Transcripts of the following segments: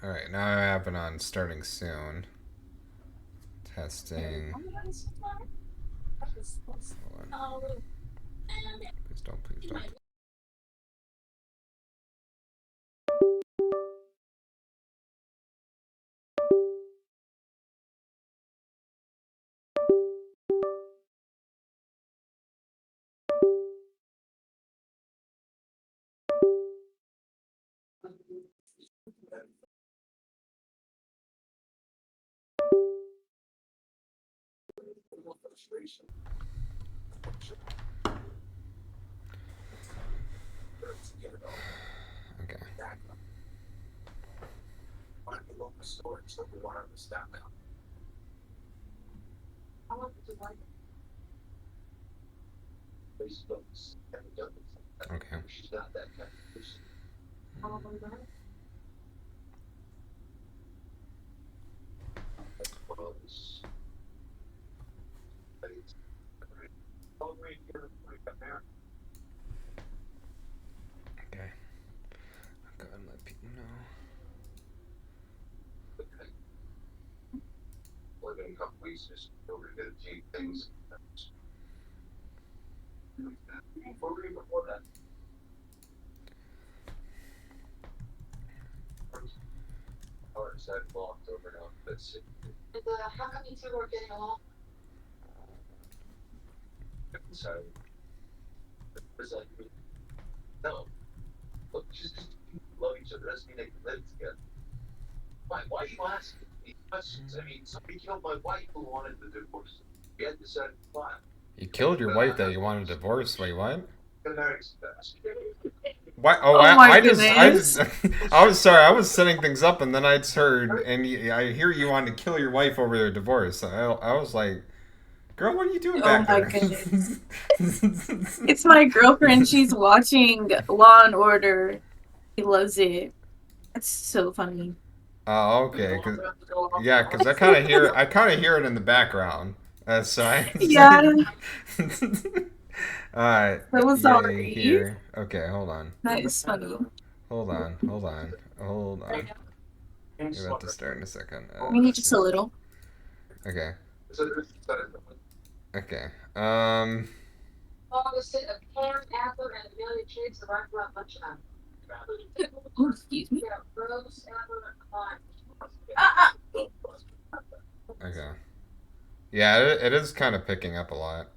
Alright, now I have it on starting soon. Testing. Hold on. Please don't, please don't. Okay. Okay. Okay. Go ahead and let people know. You killed your wife that you wanted a divorce. Wait, what? What? Oh, Oh my goodness. I was sorry. I was setting things up, and then I just heard, and I hear you wanted to kill your wife over their divorce. I was like, girl, what are you doing Oh back my there? goodness. It's my girlfriend. She's watching Law and Order. She loves it. It's so funny. Oh, okay. Cause I kind of hear it in the background. So I, Yeah, so yay sorry. here. Okay, hold on, That is funny. hold on. You're about to start in a second. Maybe Let's just see. a little. Okay, okay. Oh, excuse me. Okay. Yeah, it is kind of picking up a lot.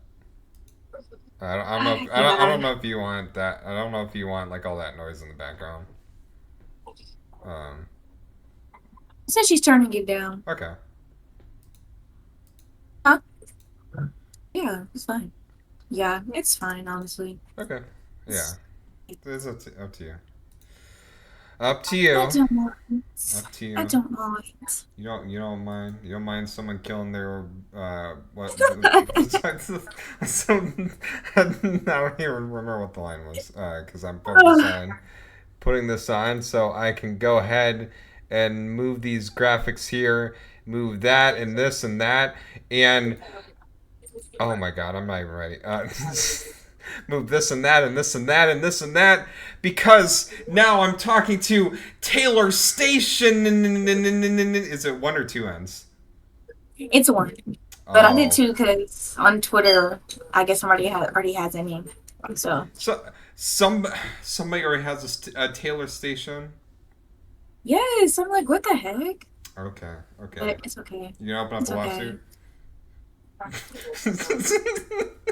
I don't know if I Yeah. don't know if you want that. I don't know if you want like all that noise in the background. Um. So she's turning it down. Okay. Huh? Yeah, it's fine. Yeah, it's fine, honestly. Okay. Yeah. It's, It's up to you. Up to I you. don't mind. Up to I you. don't mind. You don't mind someone killing their what so now I don't even remember what the line was because I'm focused on putting this on so I can go ahead and move these graphics here, move that and this and that, and oh my god, I'm not even ready. Move this and that and this and that and this and that because now I'm talking to Taylor Station. Is it one or two ends? It's one. But I did Oh, too because on Twitter, I guess already has a name. So so some somebody already has a Taylor Station. yes, I'm like, what the heck? Okay, okay. But it's okay. You gonna open up It's a okay. lawsuit?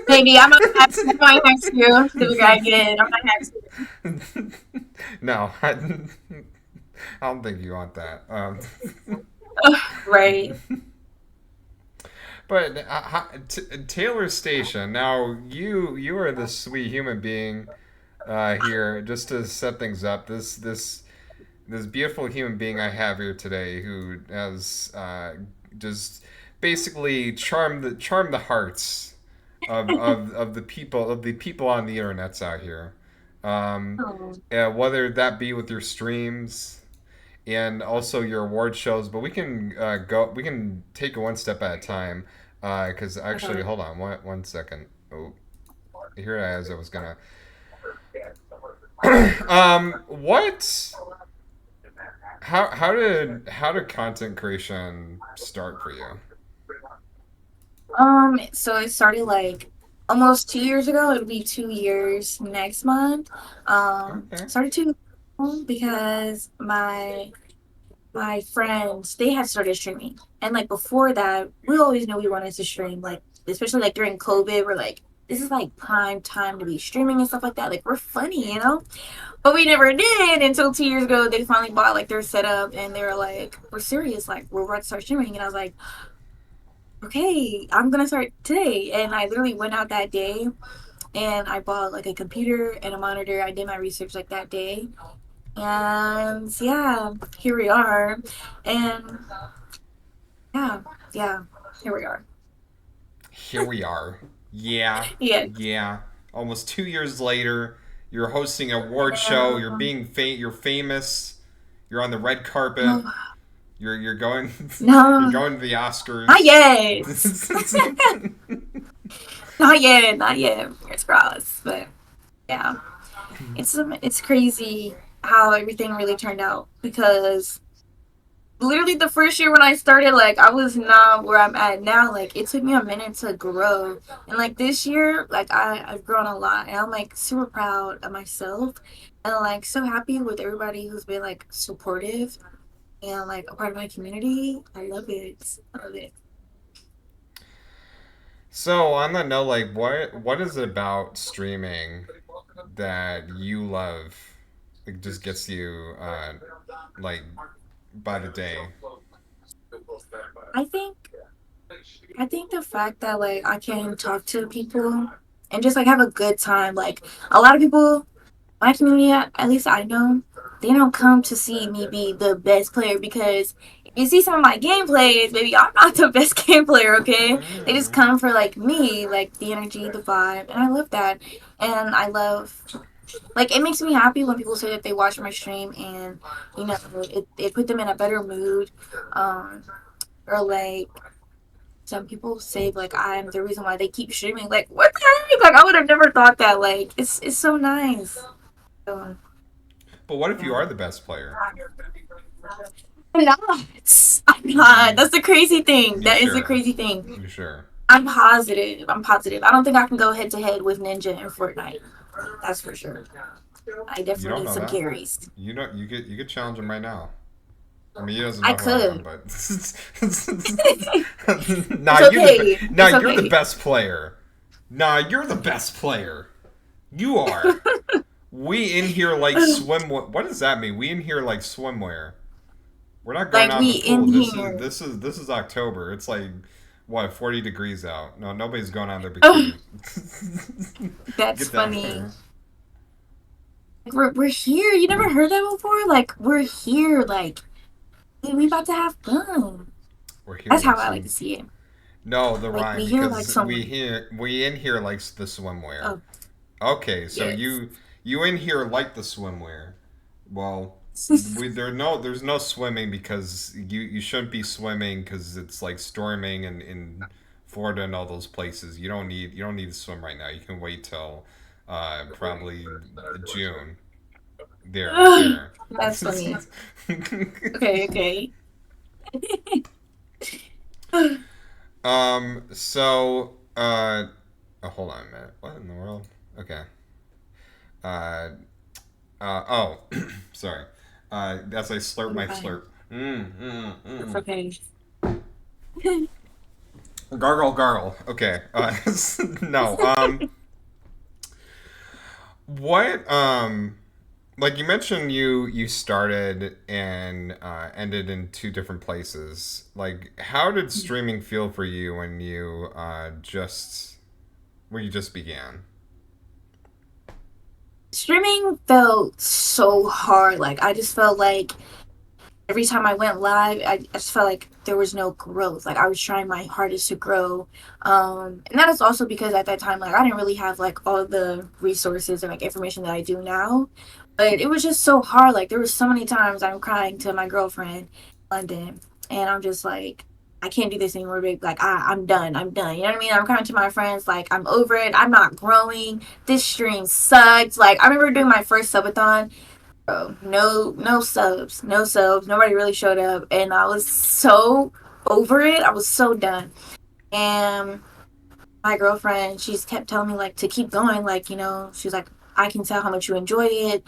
Maybe I might have to. The bigger I get, I might have to. No, I don't think you want that. Ugh, right. But Taylor Station. Now you are the sweet human being here. Just to set things up, this beautiful human being I have here today, who has just basically charmed the hearts of the people on the internets out here. Oh, Whether that be with your streams and also your award shows, but we can take it one step at a time. Because actually, okay. hold on one second. Oh, here I was gonna. What? how did content creation start for you? So it started like almost 2 years ago. It'll be 2 years next month. Okay. Started 2 years ago because my friends they had started streaming, and like before that, we always knew we wanted to stream. Like especially like during COVID, we're like, this is like prime time to be streaming and stuff like that. Like we're funny, you know. But we never did until 2 years ago. They finally bought like their setup, and they were like, we're serious. Like we're about to start streaming, and I was like, okay, I'm gonna start today. And I literally went out that day and I bought like a computer and a monitor. I did my research like that day. And yeah, here we are. And yeah, yeah, here we are. Here we are. Yeah, Yeah. yeah. Almost 2 years later, you're hosting an award show. You're famous. You're on the red carpet. No, You're going you're no, going to the not Oscars. yet. Not yet, not yet. Fingers crossed. But yeah, it's crazy how everything really turned out because literally the first year when I started, like I was not where I'm at now. Like it took me a minute to grow, and like this year, like I've grown a lot, and I'm like super proud of myself, and like so happy with everybody who's been like supportive and like a part of my community. I love it. I love it. So on that note, like what is it about streaming that you love? It just gets you like by the day. I think I think the fact that like I can talk to people and just like have a good time. Like a lot of people my community, at least I know, they don't come to see me be the best player because if you see some of my gameplays, maybe I'm not the best game player, okay? They just Mm. come for like me, like the energy, the vibe, and I love that. And I love, like, it makes me happy when people say that they watch my stream and, you know, it put them in a better mood. Um, or like, some people say like I'm the reason why they keep streaming. Like, what the heck? Like, I would have never thought that. Like, it's so nice. So, But what if you yeah. are the best player? I'm not. I'm not. Mm. That's the crazy thing. You That is the sure? crazy thing. You sure? I'm positive. I'm positive. I don't think I can go head to head with Ninja in Fortnite. That's for sure. I You definitely don't need know some that? carries. You know you could challenge him right now. I mean, he doesn't I know who I am, could. but It's okay. nah, It's you're the okay. best player. Nah, you're the best player. You are. We in here like swim. What does that mean? We in here like swimwear. We're not going Like out in we the in pool. here. This is October. It's like what 40 degrees out. No, nobody's going on their Oh, bikini. that's Get down funny. here. Like we're here. You never heard that before? Like we're here. Like we about to have fun. We're here That's how like I like to some. see it. No, the Like rhyme we here like because someone. we in here likes the swimwear. Oh Okay, so yes. you in here like the swimwear. Well, there's no swimming because you shouldn't be swimming because it's like storming in Florida and all those places. You don't need to swim right now. You can wait till probably June. There. That's funny. Okay, okay. So hold on a minute. What in the world? Okay. Uh oh, sorry. As I slurp You'll be my fine. slurp. It's okay. Gargle, gargle. Okay. No. What? Like you mentioned, you started and ended in two different places. Like, how did streaming feel for you when you just began? Streaming felt so hard. Like I just felt like every time I went live, I just felt like there was no growth. Like I was trying my hardest to grow. And that is also because at that time, like I didn't really have like all the resources or like information that I do now. But it was just so hard. Like there was so many times I'm crying to my girlfriend in London, and I'm just like, I can't do this anymore, babe. Like I'm done. I'm done. You know what I mean? I'm crying to my friends, like I'm over it. I'm not growing. This stream sucks. Like I remember doing my first subathon bro, no subs, no subs. Nobody really showed up, and I was so over it. I was so done. And my girlfriend, she's kept telling me like to keep going. Like, she's like, I can tell how much you enjoy it.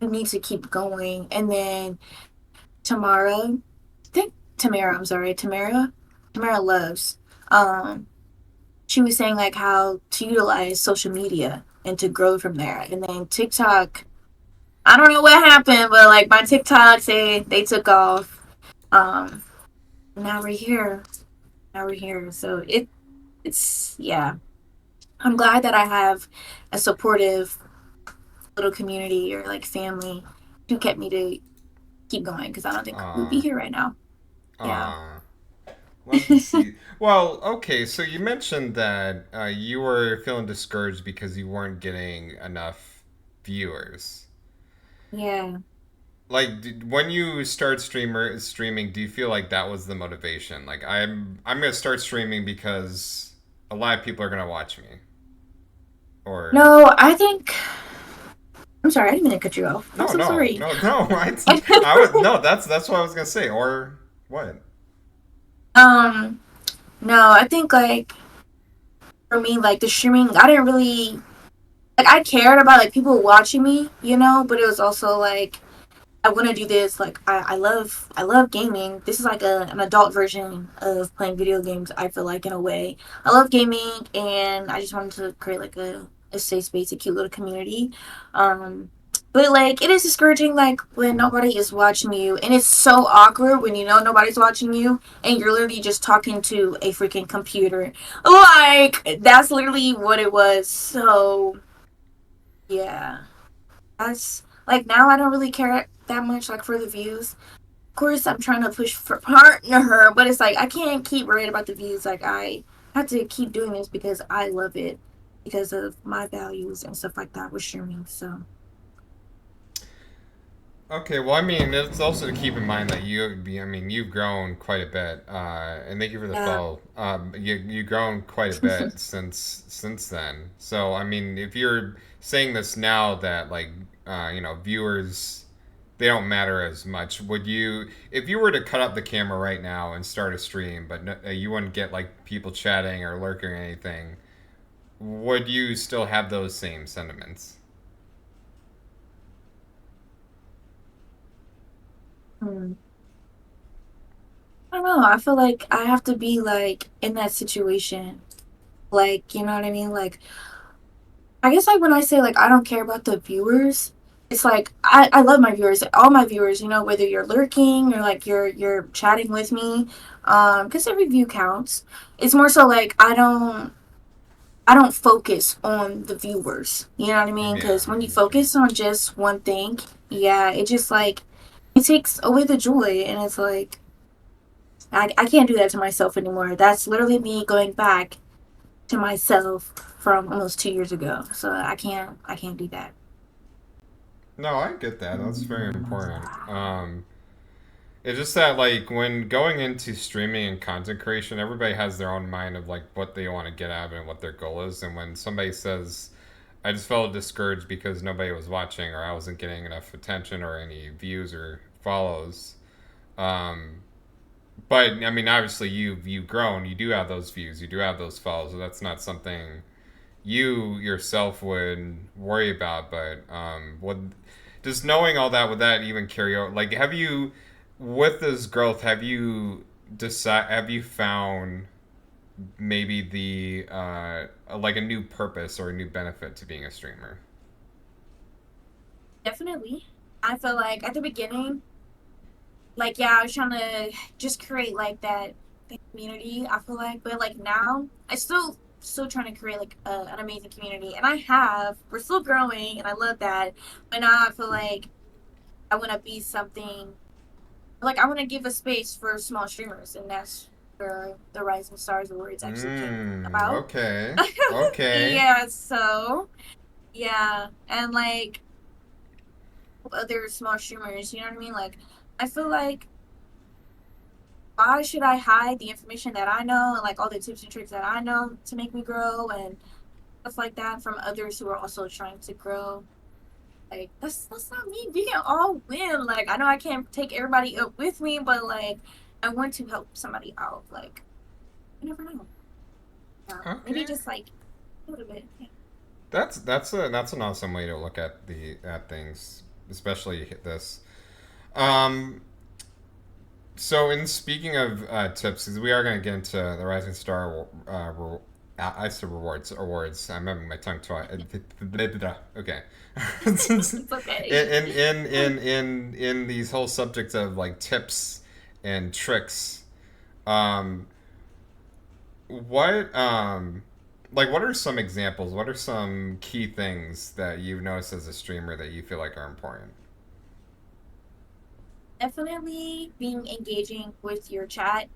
You need to keep going. And then Tamara, I think Tamara, I'm sorry, Tamara loves. Um, she was saying like how to utilize social media and to grow from there. And then TikTok, I don't know what happened, but like my TikToks, they took off. Um, now we're here. Now we're here. So it's yeah. I'm glad that I have a supportive little community or like family who kept me to keep going because I don't think we'd be Aw, here right now. Yeah. aw. Love to see. Well, okay, so you mentioned that you were feeling discouraged because you weren't getting enough viewers. Yeah. Like, when you start streaming, do you feel like that was the motivation? Like, I'm gonna start streaming because a lot of people are gonna watch me, or No, I think I'm sorry, I didn't mean to cut you off. I'm no, so no, sorry. no, no. I would no. That's what I was gonna say. Or what? um, no, I think like for me, like the streaming, I didn't really like I cared about like people watching me, but it was also like I want to do this. Like I love gaming. This is like an adult version of playing video games. I feel like in a way, I love gaming, and I just wanted to create like a safe space, a cute little community. Um, but like it is discouraging, like when nobody is watching you, and it's so awkward when you know nobody's watching you, and you're literally just talking to a freaking computer. Like that's literally what it was. So yeah. That's like now I don't really care that much like for the views. Of course I'm trying to push for partner, but it's like I can't keep worrying about the views. Like I have to keep doing this because I love it because of my values and stuff like that with streaming. So Okay, well, I mean, it's also to keep in mind that I mean, you've grown quite a bit, and thank you for the yeah. follow. You've grown quite a bit since then. So, I mean, if you're saying this now that like, viewers, they don't matter as much, would you, if you were to cut up the camera right now and start a stream, but no, you wouldn't get like people chatting or lurking or anything, would you still have those same sentiments? Hmm. I don't know. I feel like I have to be like in that situation. Like, you know what I mean? Like I guess like when I say like I don't care about the viewers, it's like I love my viewers, all my viewers, whether you're lurking or like you're chatting with me, because every view counts. It's more so like I don't focus on the viewers. You know what I mean? Yeah. Because when you focus on just one thing, yeah, it just like it takes away the joy, and it's like I can't do that to myself anymore. That's literally me going back to myself from almost 2 years ago. So I can't do that. No, I get that. That's very important. It's just that like when going into streaming and content creation, everybody has their own mind of like what they want to get out of it and what their goal is. And when somebody says, "I just felt discouraged because nobody was watching or I wasn't getting enough attention or any views or follows," um, but I mean, obviously you've grown. You do have those views. You do have those follows. So that's not something you yourself would worry about. But would just knowing all that, would that even carry over? Like, have you, with this growth, have you found maybe the like a new purpose or a new benefit to being a streamer? Definitely. I feel like at the beginning, like yeah, I was trying to just create like that community. I feel like, but like now, I still trying to create like an amazing community, and I have. We're still growing, and I love that. But now I feel like I want to be something like I want to give a space for small streamers, and that's where the Rising Stars Awards actually came about. Okay. Okay. Yeah. So yeah, and like other small streamers, you know what I mean? Like I feel like why should I hide the information that I know and like all the tips and tricks that I know to make me grow and stuff like that from others who are also trying to grow? Like that's not me. We can all win. Like I know I can't take everybody up with me, but like I want to help somebody out. Like you never know. Maybe Okay. just like a little bit. Yeah. That's an awesome way to look at the at things, especially this. Um, so in speaking of tips, 'cause we are going to get into the Rising Star I said rewards awards. I'm having my tongue twice. Okay. It's okay. In these whole subjects of like tips and tricks, um, what like what are some examples? What are some key things that you've noticed as a streamer that you feel like are important? Definitely being engaging with your chat.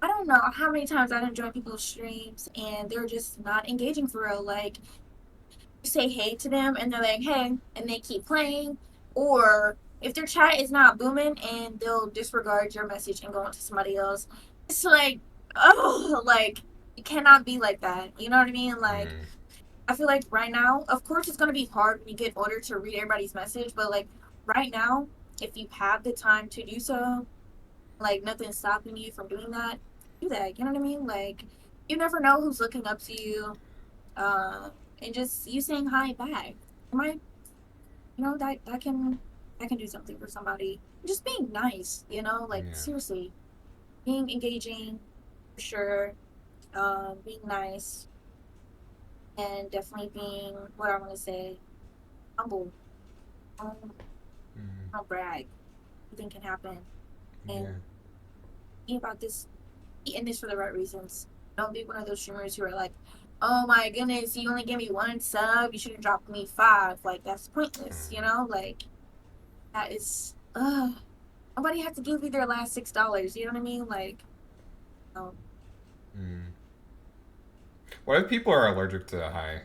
I don't know how many times I've joined people's streams and they're just not engaging for real. Like you say hey to them and they're like hey and they keep playing, or if their chat is not booming and they'll disregard your message and go on to somebody else. It's like, oh, like it cannot be like that. You know what I mean? Like Mm, I feel like right now, of course, it's gonna be hard when you get older to read everybody's message, but like right now, if you have the time to do so, like nothing's stopping you from doing that. Do that. You know what I mean? Like you never know who's looking up to you, and just you saying hi back. Might that can do something for somebody. Just being nice. Like yeah. seriously, being engaging for sure. Being nice and definitely being what I want to say humble. Don't, Mm, don't brag. Anything can happen. And yeah. be about this, be in this for the right reasons. Don't be one of those streamers who are like, oh my goodness, you only gave me one sub. You should have dropped me five. Like, that's pointless, you know? Like, that is, nobody has to give you their last $6. You know what I mean? Like, um, Mm. What if people are allergic to high?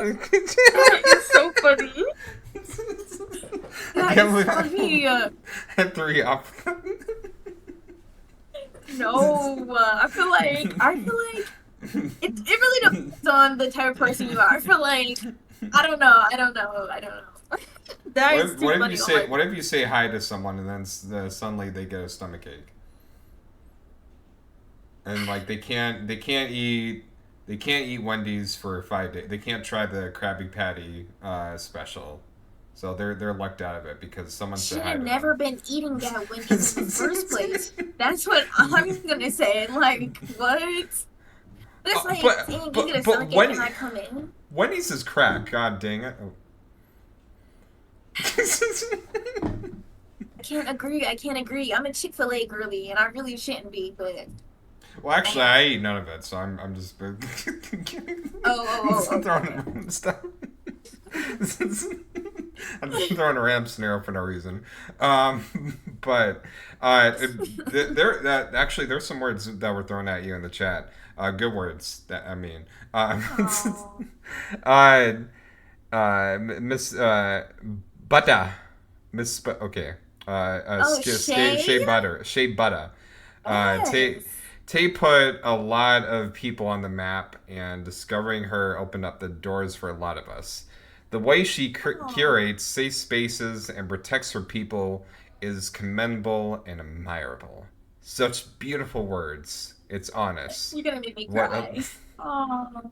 okay. That is so funny. I That can't is believe funny. I had three up. No, I feel like it really depends on the type of person you are. I feel like I don't know. I don't know. That is too funny. Oh my What if you say hi to someone and then suddenly they get a stomach ache and like they can't eat Wendy's for 5 days. They can't try the Krabby Patty special, so they're lucked out of it because someone said should hi have to them. never been eating at Wendy's in the first place. That's what I'm gonna say. Like what? That's like saying you get a But stomach ache and I come in. Wendy's is crack. God dang it. I can't agree. I can't agree. I'm a Chick-fil-A girly and I really shouldn't be, but Well, actually, man. I eat none of it, so I'm just Oh, oh, oh, okay, okay. throwing stuff. I'm just throwing a random scenario for no reason. But actually there's some words that were thrown at you in the chat. Good words. That I mean, Oh. uh, Miss Butter, okay, Oh, Shay? Shea Butter. Tay Yes. Tay put a lot of people on the map, and discovering her opened up the doors for a lot of us. The way she Oh. curates safe spaces and protects her people is commendable and admirable. Such beautiful words. It's honest. You're gonna make me What? cry. Oh.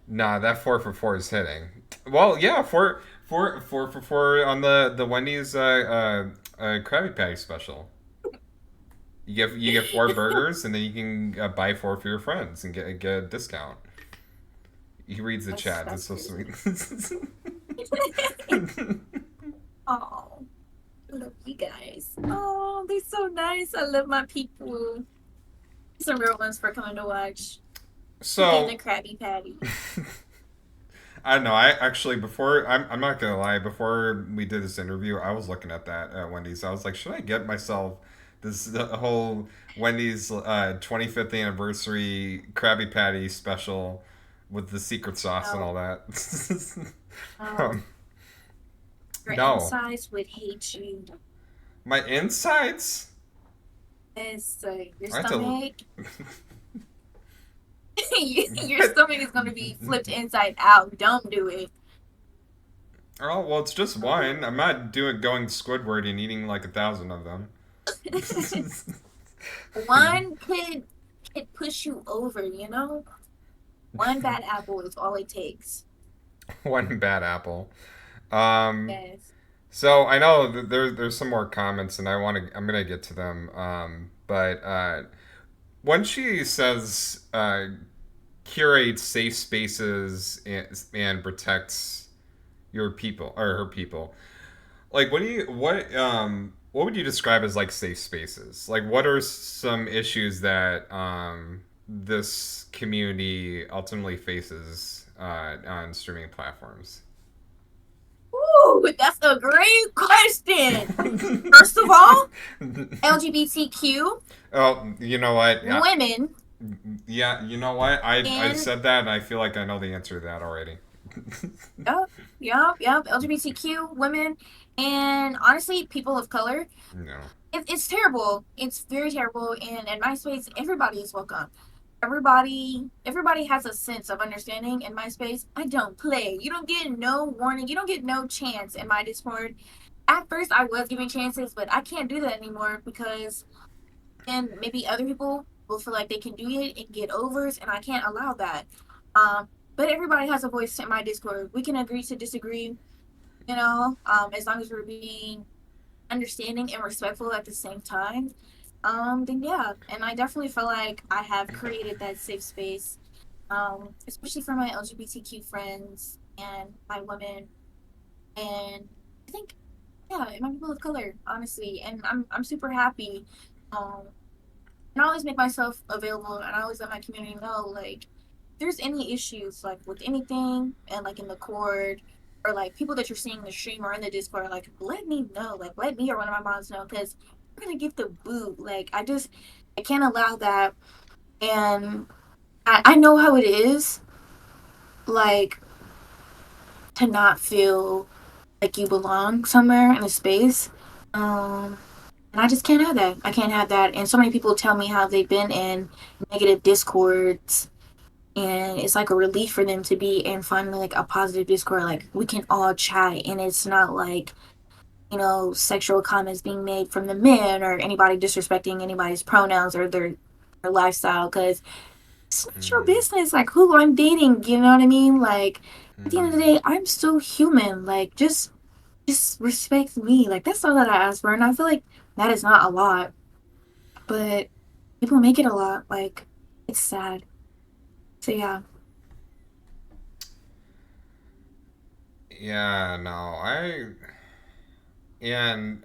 Nah, that 4 for 4 is hitting. Well, yeah, four for four on the Wendy's Krabby Patty special. You get four burgers, and then you can buy four for your friends and get a discount. He reads the chat. That's That's so really sweet. sweet. Oh, I love you guys. Oh, they're so nice. I love my people. Some real ones for coming to watch. Getting the So Krabby Patty. I don't know. I actually before I'm not gonna lie. Before we did this interview, I was looking at that at Wendy's. I was like, should I get myself this the whole Wendy's 25th anniversary Krabby Patty special with the secret sauce and No, all that? no. um, Your no, insides would hate you. my insides. It's your I had to. stomach. Your stomach is gonna be flipped inside out. Don't do it. Oh well, it's just one. I'm not doing going Squidward and eating like 1,000 of them. One could push you over, you know? One bad apple is all it takes. One bad apple. Um, Yes. so I know that there's some more comments, and I'm gonna get to them. But when she says curates safe spaces and protects your people or her people, like what would you describe as like safe spaces? Like what are some issues that this community ultimately faces on streaming platforms? Ooh, that's a great question. First of all, LGBTQ Oh, you know what? Yeah, women yeah. You know what? I and said that, and I feel like I know the answer to that already. yep, LGBTQ women and honestly, people of color. No. It's terrible. It's very terrible. And in my space, everybody is welcome. Everybody has a sense of understanding in my space. I don't play. You don't get no warning. You don't get no chance in my Discord. At first, I was giving chances, but I can't do that anymore because then maybe other people will feel like they can do it and get overs, and I can't allow that. But everybody has a voice in my Discord. We can agree to disagree, as long as we're being understanding and respectful at the same time. Then yeah, and I definitely feel like I have created that safe space, especially for my LGBTQ friends and my women, and I think yeah, and my people of color, honestly, and I'm super happy. Um, and I always make myself available, and I always let my community know, like, if there's any issues, like, with anything, and, like, in the cord, or, like, people that you're seeing in the stream or in the Discord, like, let me know. Like, let me or one of my moms know, because we're going to get the boot. Like, I can't allow that. And I know how it is, like, to not feel like you belong somewhere in a space. Um, and I just can't have that. I can't have that. And so many people tell me how they've been in negative discords, and it's like a relief for them to be in finally like a positive discord. Like we can all chat, and it's not like sexual comments being made from the men or anybody disrespecting anybody's pronouns or their lifestyle because it's not your Mm, business. Like who I'm dating, you know what I mean? Like at the end of the mm. day, I'm still human. Like just respect me. Like that's all that I ask for, and I feel like that is not a lot, but people make it a lot. Like it's sad. So yeah, Yeah, no, and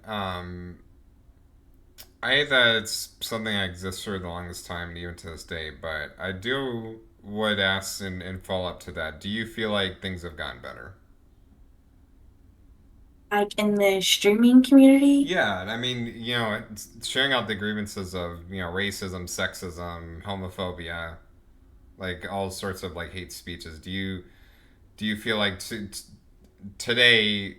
I hate that it's something that exists for the longest time, and even to this day. But I do would ask and follow up to that. Do you feel like things have gotten better? like in the streaming community. Yeah, I mean, sharing out the grievances of racism, sexism, homophobia, like all sorts of like hate speeches. Do you feel like today,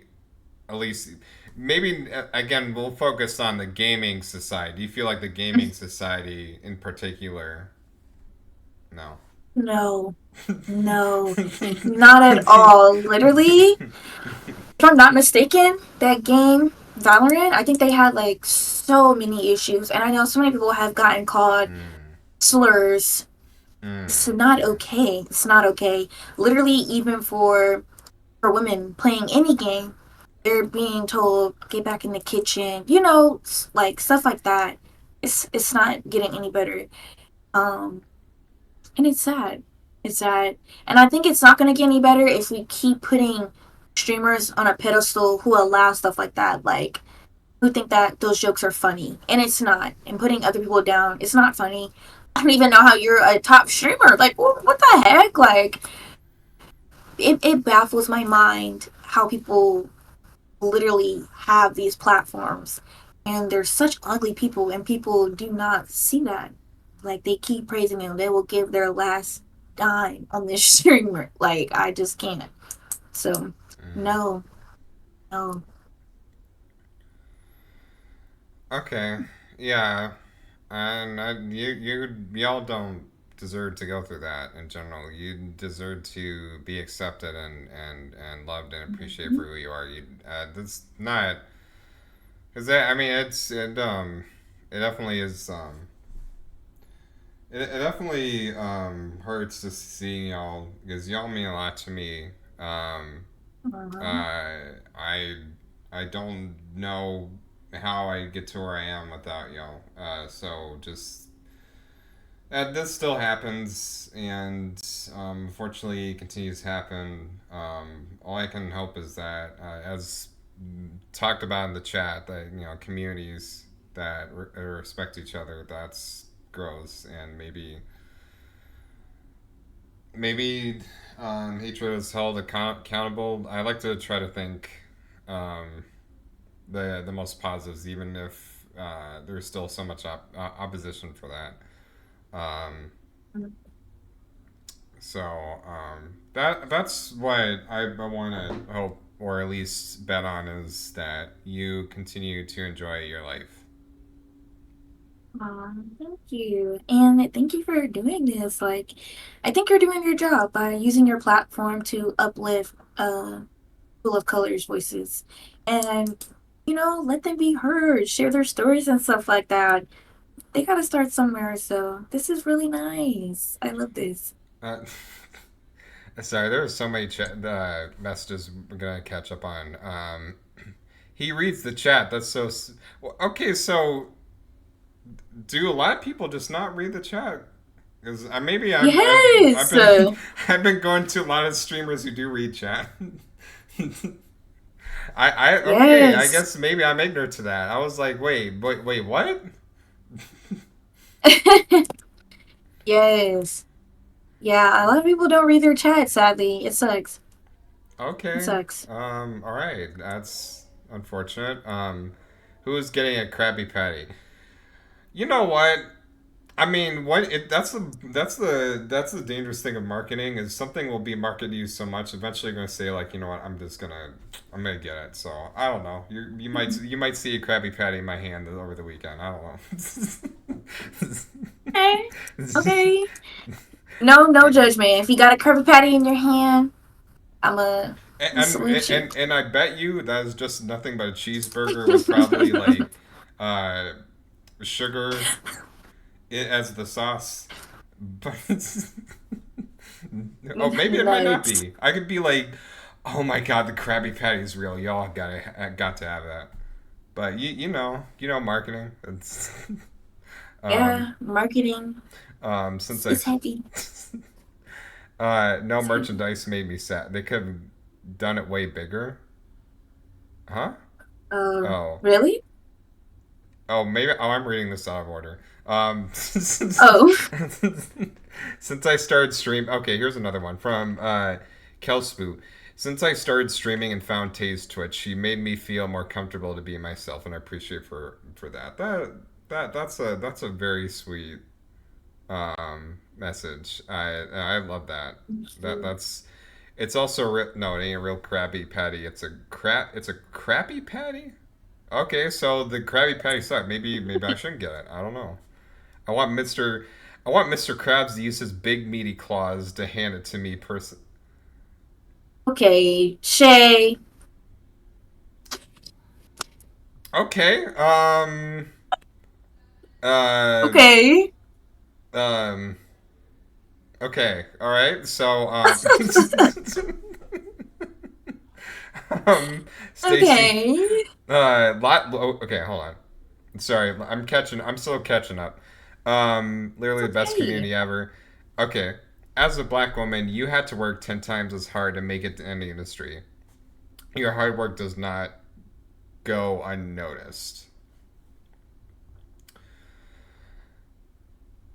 at least, maybe again we'll focus on the gaming society. Do you feel like the gaming society in particular? No. No, no, not at all. Literally, if I'm not mistaken, that game, Valorant, I think they had like so many issues. And I know so many people have gotten called Mm, slurs. It's not okay. okay. It's not okay. Literally, even for women playing any game, they're being told, get back in the kitchen, like stuff like that. It's not getting any better. Um, and it's sad. It's sad. And I think it's not going to get any better if we keep putting streamers on a pedestal who allow stuff like that. Like, who think that those jokes are funny. And it's not. And putting other people down, it's not funny. I don't even know how you're a top streamer. Like, what the heck? Like, it baffles my mind how people literally have these platforms. And they're such ugly people, and people do not see that. Like they keep praising them. They will give their last dime on this streamer. Like I just can't. So Mm. no, no. Okay. Yeah. And y'all don't. deserve to go through that in general. You deserve to be accepted and loved and appreciated for who you are. That's not because I mean it definitely is it definitely hurts to see y'all because y'all mean a lot to me. Uh-huh. I don't know how I get to where I am without y'all. So just this still happens, and unfortunately, it continues to happen. All I can hope is that, as talked about in the chat, that communities that respect each other, that's grows, and maybe hatred is held accountable. I like to try to think um, the most positives, even if there's still so much opposition for that. So that's what I want to hope, or at least bet on, is that you continue to enjoy your life. Thank you. And thank you for doing this. Like, I think you're doing your job by using your platform to uplift people of color's voices. And, let them be heard, share their stories and stuff like that. They gotta start somewhere, so this is really nice. I love this. Uh, Sorry, there are so many messages we're gonna catch up on. He reads the chat. That's so. Well, okay, so do a lot of people just not read the chat? Because maybe I've Yes. been I've been going to a lot of streamers who do read chat. Okay, I Yes. guess maybe I'm ignorant to that. I was like, wait, what? Yes. Yeah, a lot of people don't read their chat, sadly. It sucks. It Okay. sucks. All right. That's unfortunate. Who is getting a Krabby Patty? You know what? I mean, that's the dangerous thing of marketing is something will be marketed to you so much. Eventually, you're gonna say like, you know what? I'm gonna get it. So I don't know. You might see a Krabby Patty in my hand over the weekend. I don't Okay. know. Okay. No judgment. If you got a Krabby Patty in your hand, I'm a and, salute you. and I bet you that is just nothing but a cheeseburger with probably like uh, sugar as the sauce. But oh, maybe it might not Nuts. be. I could be like, oh my god, the Krabby Patty is real. Y'all got to have that. But you know marketing. It's um Yeah, marketing since I is heavy. no It's heavy. merchandise made me sad. They could have done it way bigger, huh? Oh. Really? Oh, maybe. Oh, I'm reading this out of order. Since, Oh, since I started stream. Okay, here's another one from Kelspoot. Since I started streaming and found Tay's Twitch, she made me feel more comfortable to be myself, and I appreciate for that. That's a very sweet message. I love that. thank That you. that's. It's also no, it ain't a real Krabby Patty. It's a crappy patty. Okay, so the Krabby Patty sucked. Maybe I shouldn't get it. I don't know. I want Mister I want Mr. Krabs to use his big meaty claws to hand it to me person. Okay, Shay. Okay. Uh. Okay. Um. Okay. All right. So Stacy. Okay. Okay. Hold on. Sorry. I'm still catching up. It's Literally the best okay. community ever. Okay. As a black woman, you had to work 10 times as hard to make it in the industry. Your hard work does not go unnoticed.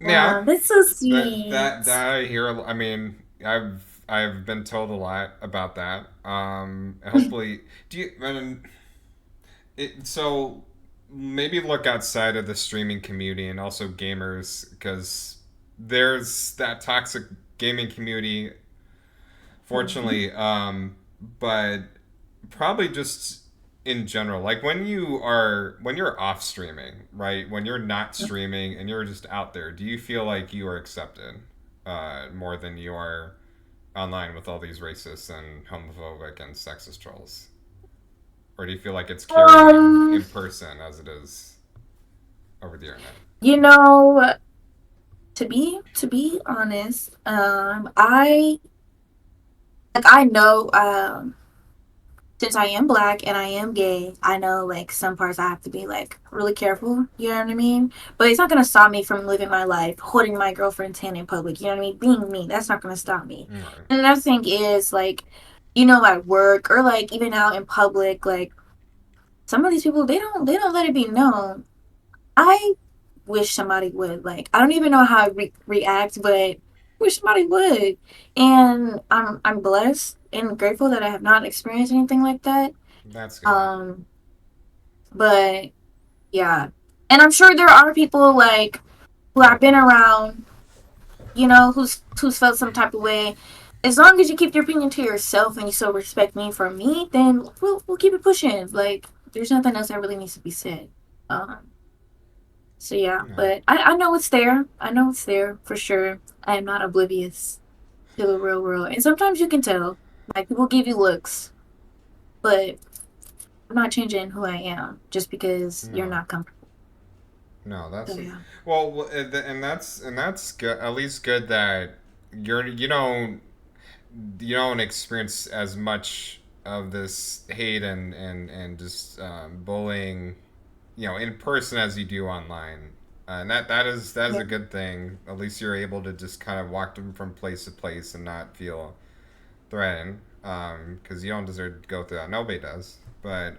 Yeah, Wow, that's so that sweet. I hear. I mean, I've been told a lot about that. Hopefully, do you? I mean, so maybe look outside of the streaming community and also gamers because there's that toxic gaming community. Mhm. Fortunately, but probably just in general, like when you're off streaming, right? When you're not streaming and you're just out there, do you feel like you are accepted more than you are online with all these racist and homophobic and sexist trolls? Or do you feel like it's carrying Um, in person as it is over the internet? you know, to be honest, I know since I am black and I am gay, I know like some parts I have to be like really careful, you know what I mean? But it's not gonna stop me from living my life, holding my girlfriend's hand in public, you know what I mean? Being me, that's not gonna stop me. All right. And another thing is like, at work or like even out in public, like some of these people they don't let it be known. I wish somebody would. Like, I don't even know how I react, but I wish somebody would. And I'm blessed and grateful that I have not experienced anything like that. That's good. Um, but yeah, and I'm sure there are people like who Oh, I've of been course. around, who's felt some type of way. As long as you keep your opinion to yourself and you still respect me for me, then we'll keep it pushing. Like, there's nothing else that really needs to be said. Um, So yeah, Yeah. but I know it's there. I know it's there for sure. I am not oblivious to the real world. And sometimes you can tell. Like people give you looks, but I'm not changing who I am just because you're No. not comfortable. No, So that's yeah. well, and that's good. At least good that you don't experience as much of this hate and just bullying, in person as you do online. And that is Yeah. a good thing. At least you're able to just kind of walk them from place to place and not feel threatened. Because you don't deserve to go through that. Nobody does. But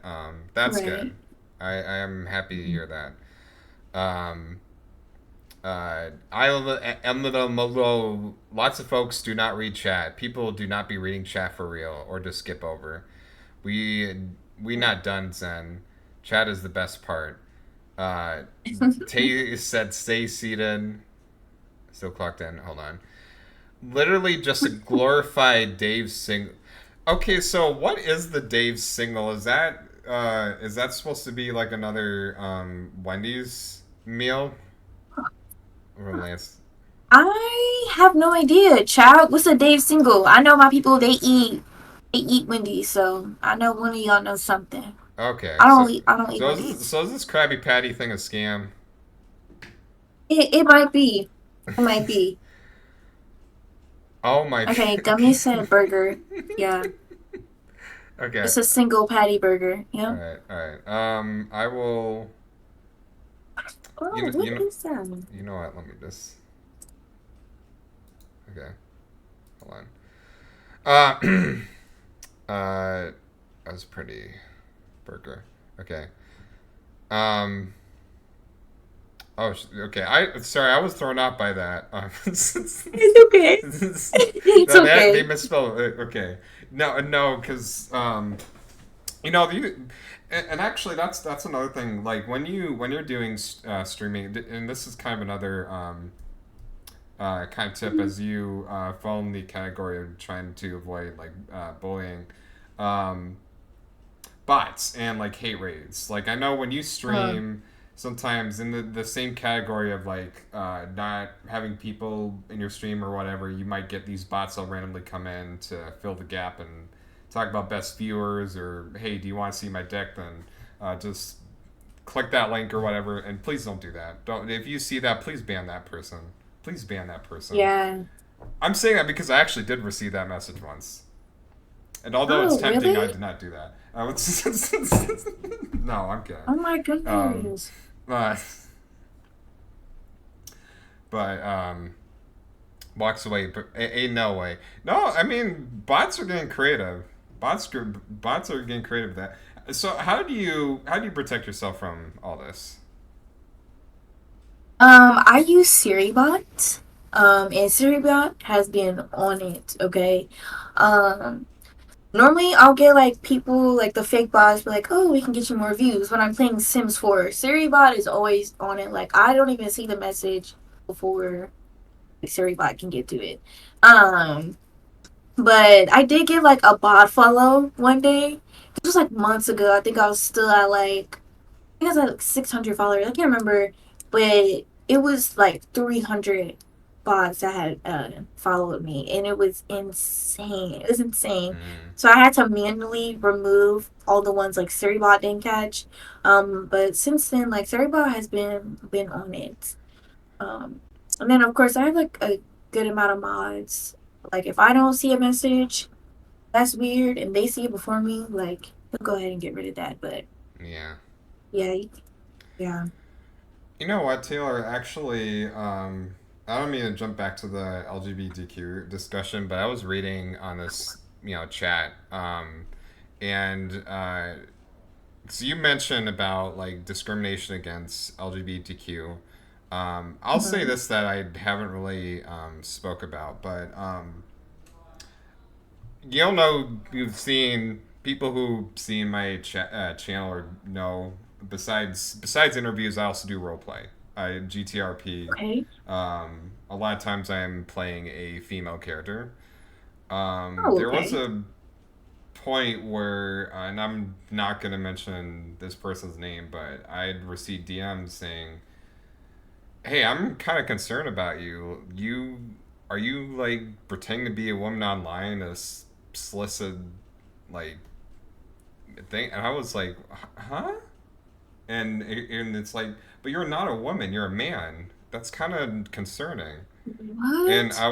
that's good. Right. I am happy to Mhm. hear that. Um, I am little. Lots of folks do not read chat. People do not be reading chat for real, or just skip over. We we not done, Zen. Chat is the best part. Uh, Tay said stay seated. Still clocked in. Hold on. Literally just a glorified Dave single. Okay, so what is the Dave single? Is that supposed to be like another Wendy's meal? Or Lance? I have no idea, child. What's a Dave single? I know my people. They eat Wendy's, so I know one of y'all knows something. Okay, I don't so eat. I don't eat so is this, Wendy's. so is this Krabby Patty thing a scam? It might be. It might be. Oh my. Okay, gummy said burger. Yeah. Okay. It's a single patty burger. All Yeah. right. All right. I will. You Oh, know. what is that? You know what? Let me just. Okay. Hold on. That was pretty burger. Okay. Um. Oh. Okay. Sorry. I was thrown off by that. It's okay. It's They okay. misspelled it. Okay. No. No. Because the and actually that's another thing. Like when you're doing streaming, and this is kind of another kind of tip as you fall in the category of trying to avoid like bullying. Um, Bots and like hate raids. Like I know when you Uh, stream, sometimes in the same category of like not having people in your stream or whatever, you might get these bots that'll randomly come in to fill the gap and talk about best viewers or hey, do you want to see my deck? Then just click that link or whatever. And please don't do that. Don't if you see that, please ban that person. Please ban that person. yeah. I'm saying that because I actually did receive that message once. And although it's Oh, tempting, I really? did not do that. I would. No, I'm kidding. Oh my Um, goodness. uh, but walks away. But ain't no way. No, I mean bots are getting creative. Bots are getting creative with that. So how do you protect yourself from all this? I use SiriBot. And SiriBot has been on it. Okay. Um, Normally I'll get like people like the fake bots be like, oh, we can get you more views when I'm playing Sims 4. SiriBot is always on it. Like I don't even see the message before SiriBot can get to it. Um, but I did get like a bot follow one day. This was like months ago. I think I was still at like I think I was at like 600 followers. I can't remember, but it was like 300 bots that had followed me, and it was insane. It was insane. Mm, So I had to manually remove all the ones like Surrybot didn't catch. But since then, like Surrybot has been on it. Um, and then of course I have like a good amount of mods. Like if I don't see a message that's weird and they see it before me, like they'll go ahead and get rid of that. But yeah. yeah, yeah. You know what, Taylor? Actually, I don't mean to jump back to the LGBTQ discussion, but I was reading on this, chat, and so you mentioned about like discrimination against LGBTQ. I'll say Mhm. this that I haven't really spoke about, but you'll know you've seen people who've seen my channel or know. Besides interviews, I also do role play. I GTRP. Okay. A lot of times I'm playing a female character. Oh, There was okay. a point where, and I'm not gonna mention this person's name, but I'd received DMs saying, "Hey, I'm kind of concerned about you. Are you like pretending to be a woman online, a solicit like thing?" And I was like, "Huh?" And it's like, "But you're not a woman. You're a man. That's kind of concerning." What? And I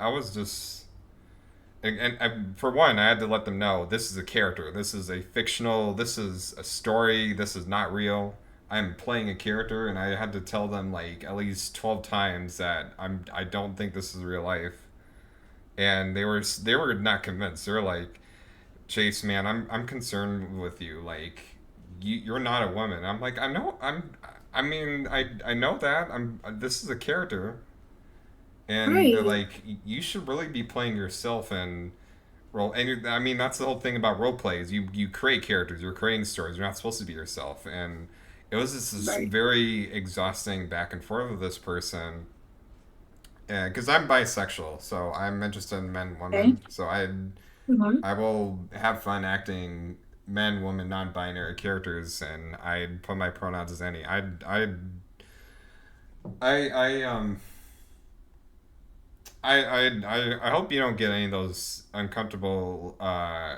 was just for one, I had to let them know this is a character. This is a fictional. This is a story. This is not real. I'm playing a character, and I had to tell them like at least 12 times that I don't think this is real life. And they were not convinced. They were like, Chase, man, I'm concerned with you. Like, you're not a woman. I'm like, I know. I mean, I know that. This is a character, and they're Right. like, you should really be playing yourself and role. And I mean, that's the whole thing about role plays. You create characters. You're creating stories. You're not supposed to be yourself. And it was just this Right. very exhausting back and forth with this person. Because I'm bisexual, so I'm interested in men, and Okay. women. So Mm-hmm. I will have fun acting men, woman, non-binary characters, and I put my pronouns as any. I I hope you don't get any of those uncomfortable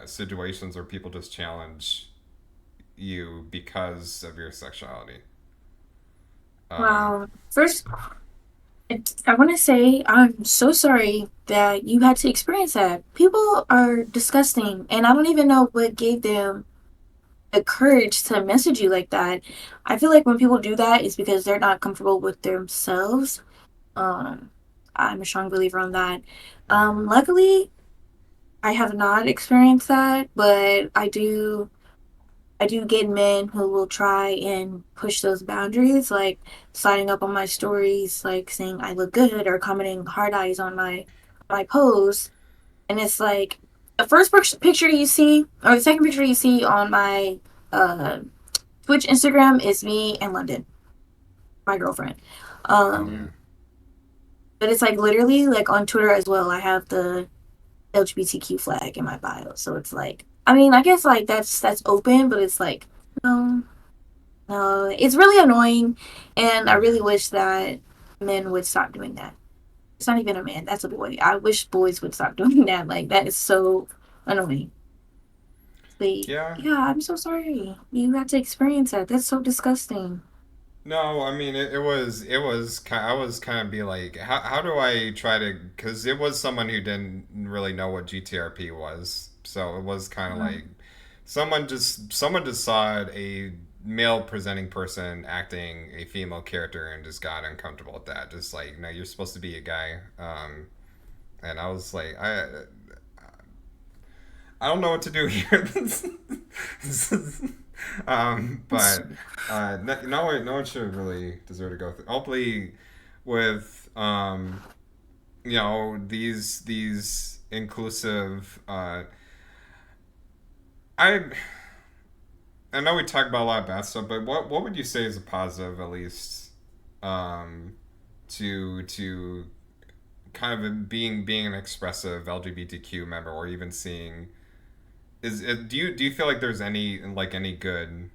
situations where people just challenge you because of your sexuality. Um, Wow. First, I want to say I'm so sorry that you had to experience that. People are disgusting, and I don't even know what gave them the courage to message you like that. I feel like when people do that, it's because they're not comfortable with themselves. Um, I'm a strong believer on that. mm, Luckily, I have not experienced that, but I do get men who will try and push those boundaries, like signing up on my stories, like saying I look good or commenting hard eyes on my posts. And it's like the first picture you see, or the second picture you see on my uh, Twitch Instagram is me in London, my girlfriend. yeah, Um, but it's like literally like on Twitter as well. I have the LGBTQ flag in my bio, so it's like I mean I guess like that's open, but it's like no. No, it's really annoying, and I really yeah, wish that men would stop doing that. It's not even a man, that's a boy. I wish boys would stop doing that. Like, that is so annoying. But yeah. yeah, I'm so sorry. You had to experience that. That's so disgusting. No, I mean it was I was kind of be like, how do I try to, because it was someone who didn't really know what GTRP was, so it was kind of like Mhm. someone just saw a male presenting person acting a female character and just got uncomfortable with that, just like, no, you're supposed to be a guy. And I was like, I don't know what to do here. But no one should really deserve to go through. Hopefully, with these inclusive. I I know we talk about a lot of bad stuff, but what would you say is a positive, at least, um, to kind of being an expressive LGBTQ member, or even seeing Do you feel like there's any good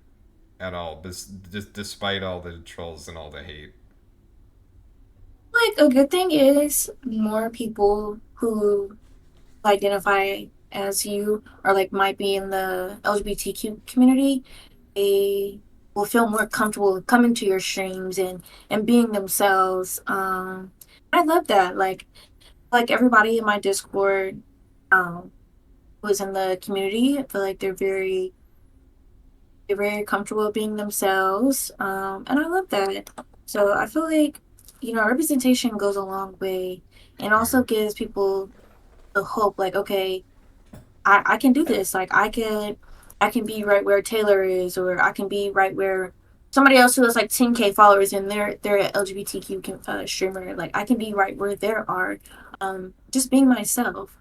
at all, just despite all the trolls and all the hate? Like a good thing is more people who identify as you or like might be in the LGBTQ community, they will feel more comfortable coming to your streams and being themselves. I love that. Like everybody in my Discord, who's in the community, I feel like they're very comfortable being themselves. And I love that. So I feel like, representation goes a long way and also Mm. gives people the hope, like, okay, I can do this. Like I can be right where Taylor is, or I can be right where somebody else who has like 10K followers and they're an LGBTQ streamer. Like I can be right where they are, just being myself.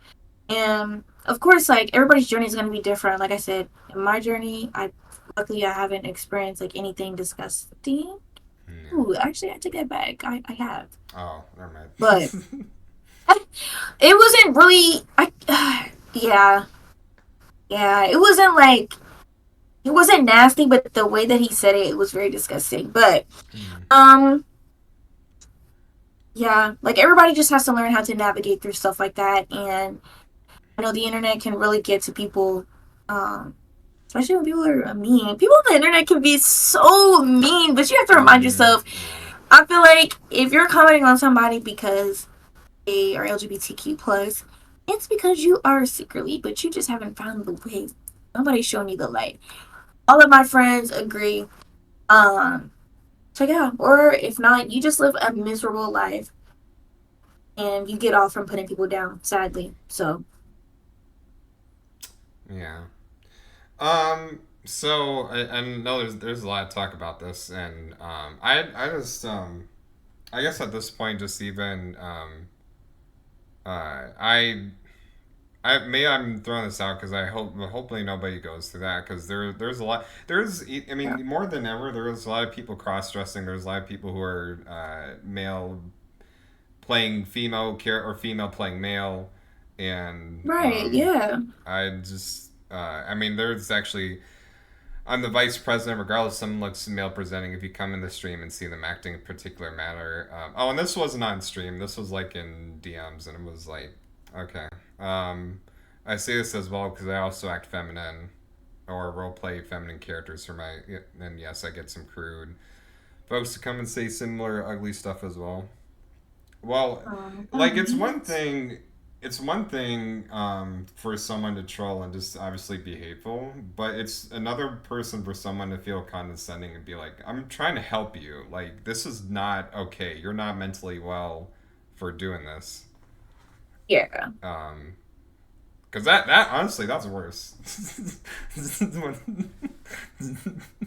And of course, like everybody's journey is going to be different. Like I said, in my journey, I luckily I haven't experienced like anything disgusting. Yeah. Ooh, actually, I take that back. I have, Oh, never but mind. it wasn't really. Yeah, yeah, it wasn't nasty, but the way that he said it was very disgusting. But Mm. um, yeah, like everybody just has to learn how to navigate through stuff like that, and I know the internet can really get to people. Especially when people are mean. People on the internet can be so mean, but you have to remind Mm, yourself. yeah. I feel like if you're commenting on somebody because they are LGBTQ plus, it's because you are secretly, but you just haven't found the way. Nobody's showing you the light. All of my friends agree. Um, so yeah, or if not, you just live a miserable life and you get off from putting people down. Sadly, so Yeah. So I know there's a lot to talk about this, and I just I guess at this point, just even uh, I maybe I'm throwing this out because I hope hopefully nobody goes through that, because there's a lot I yeah, mean, more than ever there's a lot of people cross dressing. There's a lot of people who are male playing female or female playing male, and right, yeah. I just I mean, there's actually, I'm the vice president, regardless. Someone looks male presenting. If you come in the stream and see them acting a particular manner, oh, and this wasn't on stream. This was like in DMs, and it was like, okay. I say this as well because I also act feminine or role play feminine characters for my. And yes, I get some crude folks to come and say similar ugly stuff as well. Well, like Right. it's one thing for someone to troll and just obviously be hateful, but it's another person for someone to feel condescending and be like, "I'm trying to help you. Like, this is not okay. You're not mentally well for doing this." Yeah, Um, because that honestly, that's worse.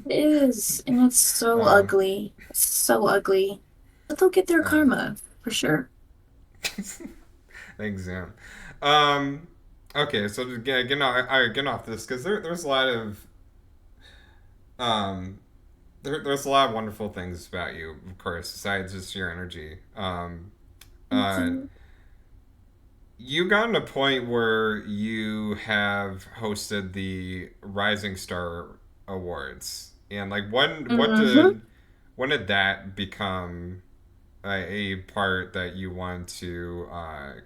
it is, and it's so um, ugly. It's so ugly. But they'll get their uh, karma for sure. Thanks, Sam. Um, okay, so getting off this, because there's a lot of um, there's a lot of wonderful things about you, of course, besides just your energy. Thank Uh, you. you got to a point where you have hosted the Rising Star Awards, and like Mm-hmm. when did that become a part that you want to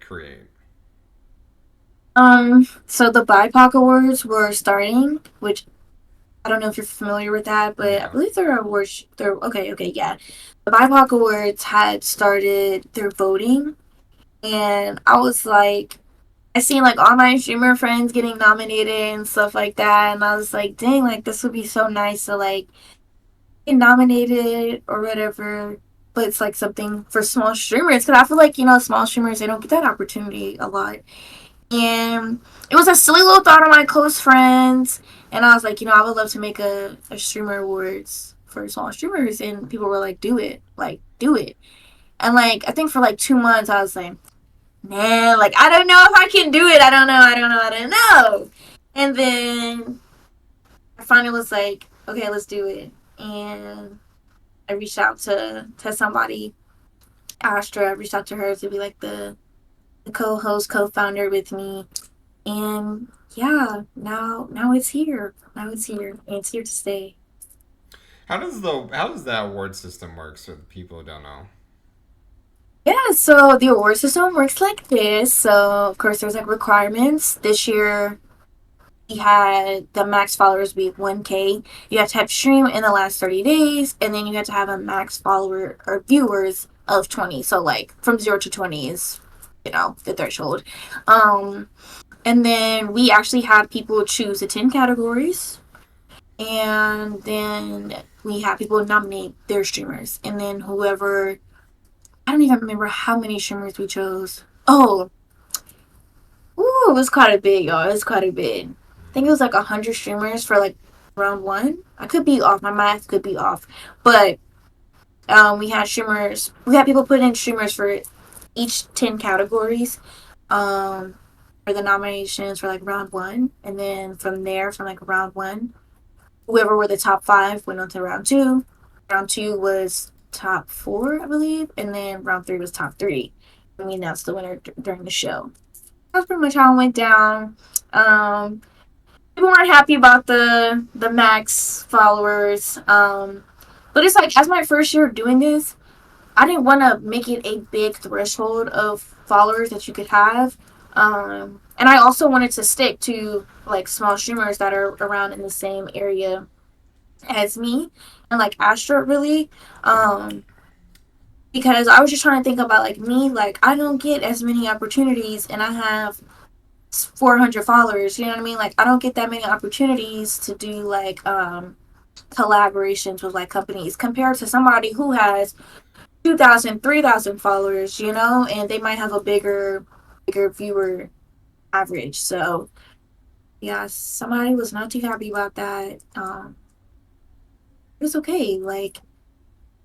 create? So the BIPOC awards were starting, which I don't know if you're familiar with that, but I Yeah. believe there are awards. They're okay, yeah. The BIPOC awards had started their voting, and I was like, I seen like all my streamer friends getting nominated and stuff like that, and I was like, dang, like this would be so nice to like get nominated or whatever. But it's like something for small streamers because I feel like small streamers they don't get that opportunity a lot. And it was a silly little thought of my close friends, and I was like, I would love to make a streamer awards for small streamers, and people were like do it. And like I think for like 2 months I was like, man, like I don't know if I can do it. I don't know. And then I finally was like, okay, let's do it. And I reached out to somebody, Astra. I reached out to her to be like the co-host, co-founder with me, and yeah, now it's here. Now it's here. And it's here to stay. How does that award system work for the people who don't know? Yeah, so the award system works like this. So of course there's like requirements. This year we had the max followers be 1K. You have to have stream in the last 30 days, and then you have to have a max follower or viewers of 20. So like from 0 to 20 is, the threshold. Um and then we actually had people choose the 10 categories, and then we had people nominate their streamers, and then whoever, I don't even remember how many streamers we chose. Oh, ooh, it was quite a bit, y'all. It was quite a bit. I think it was like 100 streamers for like round one. I could be off. My math could be off, but we had streamers. We had people put in streamers for each 10 categories. Um, for the nominations for like round one, and then from there, from like round one, whoever were the top five went on to round two. Round two was top four, I believe, and then round three was top three. And we announced the winner during the show. That's pretty much how it went down. Um, People weren't happy about the max followers. But it's like, as my first year doing this, I didn't want to make it a big threshold of followers that you could have. And I also wanted to stick to like small streamers that are around in the same area as me, and like Astro really. Um, because I was just trying to think about like me, like I don't get as many opportunities, and I have 400 followers. You know what I mean? Like I don't get that many opportunities to do like collaborations with like companies compared to somebody who has 2,000, 3,000 followers. And they might have a bigger viewer average. So yeah, somebody was not too happy about that. It's okay. Like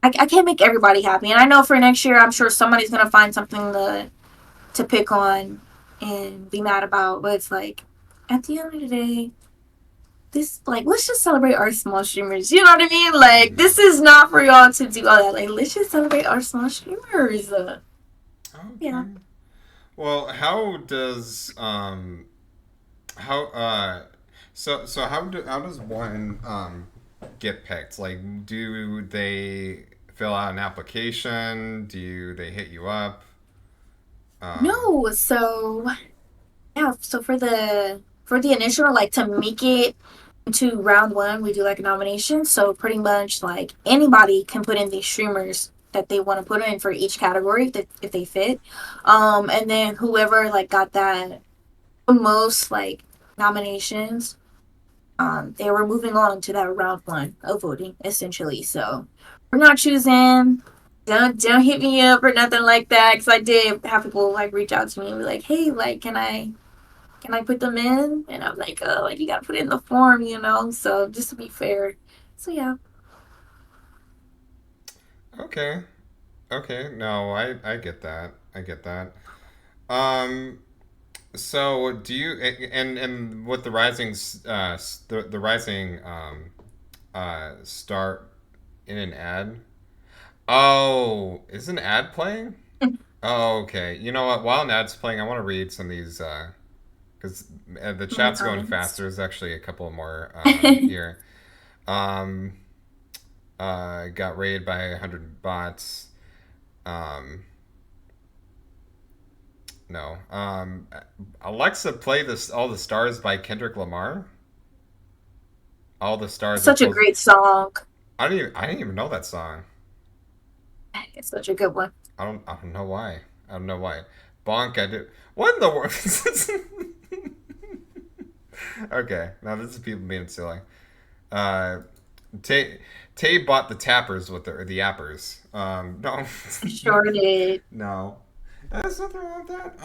I can't make everybody happy, and I know for next year, I'm sure somebody's gonna find something to pick on and be mad about. But it's like, at the end of the day, this, like, let's just celebrate our small streamers. You know what I mean? Like, Mm. this is not for y'all to do all that. Like, let's just celebrate our small streamers. Yeah. Okay. Well, how how does one get picked? Like, do they fill out an application? Do they hit you up? Um, No, so yeah, so for the initial, like, to make it into round one, we do like a nomination. So pretty much like anybody can put in these streamers that they want to put in for each category if they fit. And then whoever like got that the most like nominations, they were moving on to that round one of voting essentially. So we're not choosing. Don't hit me up or nothing like that, because I did have people like reach out to me and be like, hey, like, can I put them in? And I'm like, oh, like, you gotta put it in the form. So just to be fair. So yeah. okay. Okay. No, I get that. I get that. Um, so do you and with the the rising start in an ad? Oh, is an ad playing? Oh, okay. You know what? While an ad's playing, I want to read some of these because the My chat's going fast. comments. There's actually a couple more here. Um, got raided by 100 bots. Um, no. Alexa, play this "All the Stars" by Kendrick Lamar. All the stars are Such a supposed. great song. I didn't even know that song. It's such a good one. I don't know why. I don't know why. Bonk. I do. What in the world? Okay, now this is people being silly. Uh, Tay Tay bought the tappers with the appers. No, Sure did. no, there's nothing wrong with that.